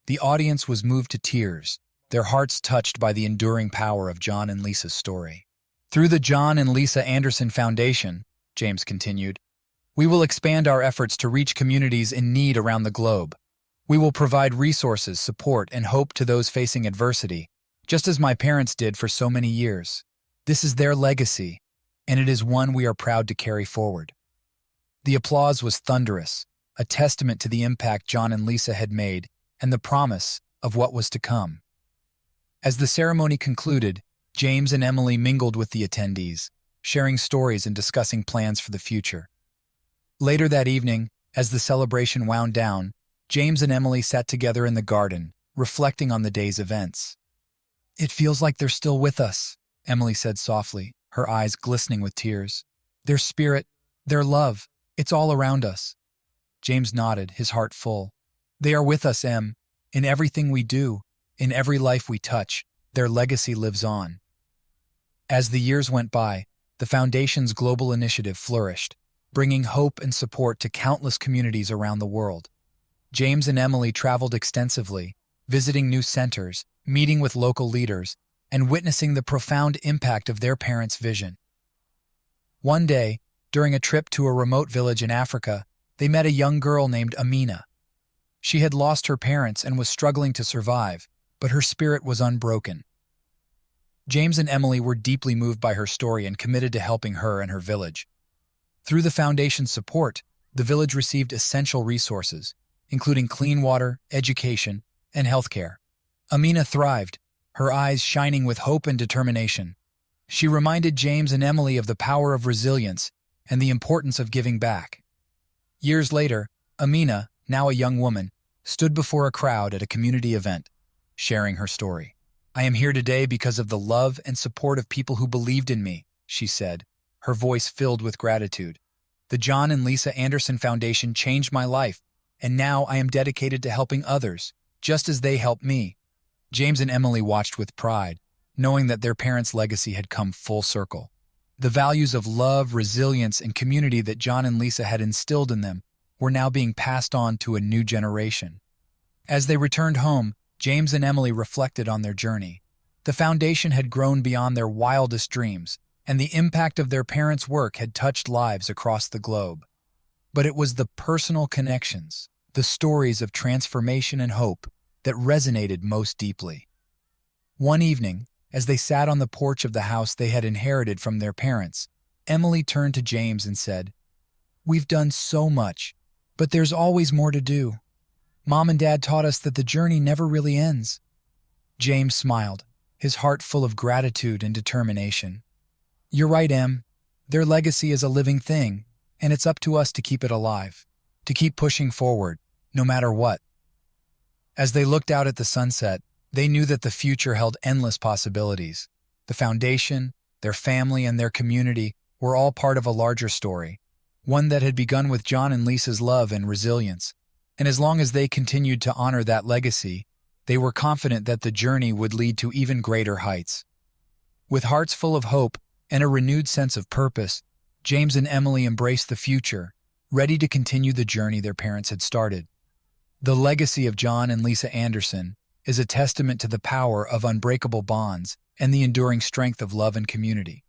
The audience was moved to tears, their hearts touched by the enduring power of John and Lisa's story. "Through the John and Lisa Anderson Foundation," James continued, "we will expand our efforts to reach communities in need around the globe. We will provide resources, support, and hope to those facing adversity, just as my parents did for so many years. This is their legacy, and it is one we are proud to carry forward." The applause was thunderous, a testament to the impact John and Lisa had made and the promise of what was to come. As the ceremony concluded, James and Emily mingled with the attendees, sharing stories and discussing plans for the future. Later that evening, as the celebration wound down, James and Emily sat together in the garden, reflecting on the day's events. "It feels like they're still with us," Emily said softly, her eyes glistening with tears. "Their spirit, their love, it's all around us." James nodded, his heart full. "They are with us, Em. In everything we do, in every life we touch, their legacy lives on." As the years went by, the Foundation's global initiative flourished. bringing hope and support to countless communities around the world. James and Emily traveled extensively, visiting new centers, meeting with local leaders, and witnessing the profound impact of their parents' vision. One day, during a trip to a remote village in Africa, they met a young girl named Amina. She had lost her parents and was struggling to survive, but her spirit was unbroken. James and Emily were deeply moved by her story and committed to helping her and her village. Through the foundation's support, the village received essential resources, including clean water, education, and healthcare. Amina thrived, her eyes shining with hope and determination. She reminded James and Emily of the power of resilience and the importance of giving back. Years later, Amina, now a young woman, stood before a crowd at a community event, sharing her story. "I am here today because of the love and support of people who believed in me," she said, her voice filled with gratitude. "The John and Lisa Anderson Foundation changed my life, and now I am dedicated to helping others, just as they helped me." James and Emily watched with pride, knowing that their parents' legacy had come full circle. The values of love, resilience, and community that John and Lisa had instilled in them were now being passed on to a new generation. As they returned home, James and Emily reflected on their journey. The foundation had grown beyond their wildest dreams, and the impact of their parents' work had touched lives across the globe. But it was the personal connections, the stories of transformation and hope, that resonated most deeply. One evening, as they sat on the porch of the house they had inherited from their parents, Emily turned to James and said, "We've done so much, but there's always more to do. Mom and Dad taught us that the journey never really ends." James smiled, his heart full of gratitude and determination. "You're right, Em. Their legacy is a living thing, and it's up to us to keep it alive, to keep pushing forward, no matter what." As they looked out at the sunset, they knew that the future held endless possibilities. The foundation, their family, and their community were all part of a larger story, one that had begun with John and Lisa's love and resilience. And as long as they continued to honor that legacy, they were confident that the journey would lead to even greater heights. With hearts full of hope and a renewed sense of purpose, James and Emily embraced the future, ready to continue the journey their parents had started. The legacy of John and Lisa Anderson is a testament to the power of unbreakable bonds and the enduring strength of love and community.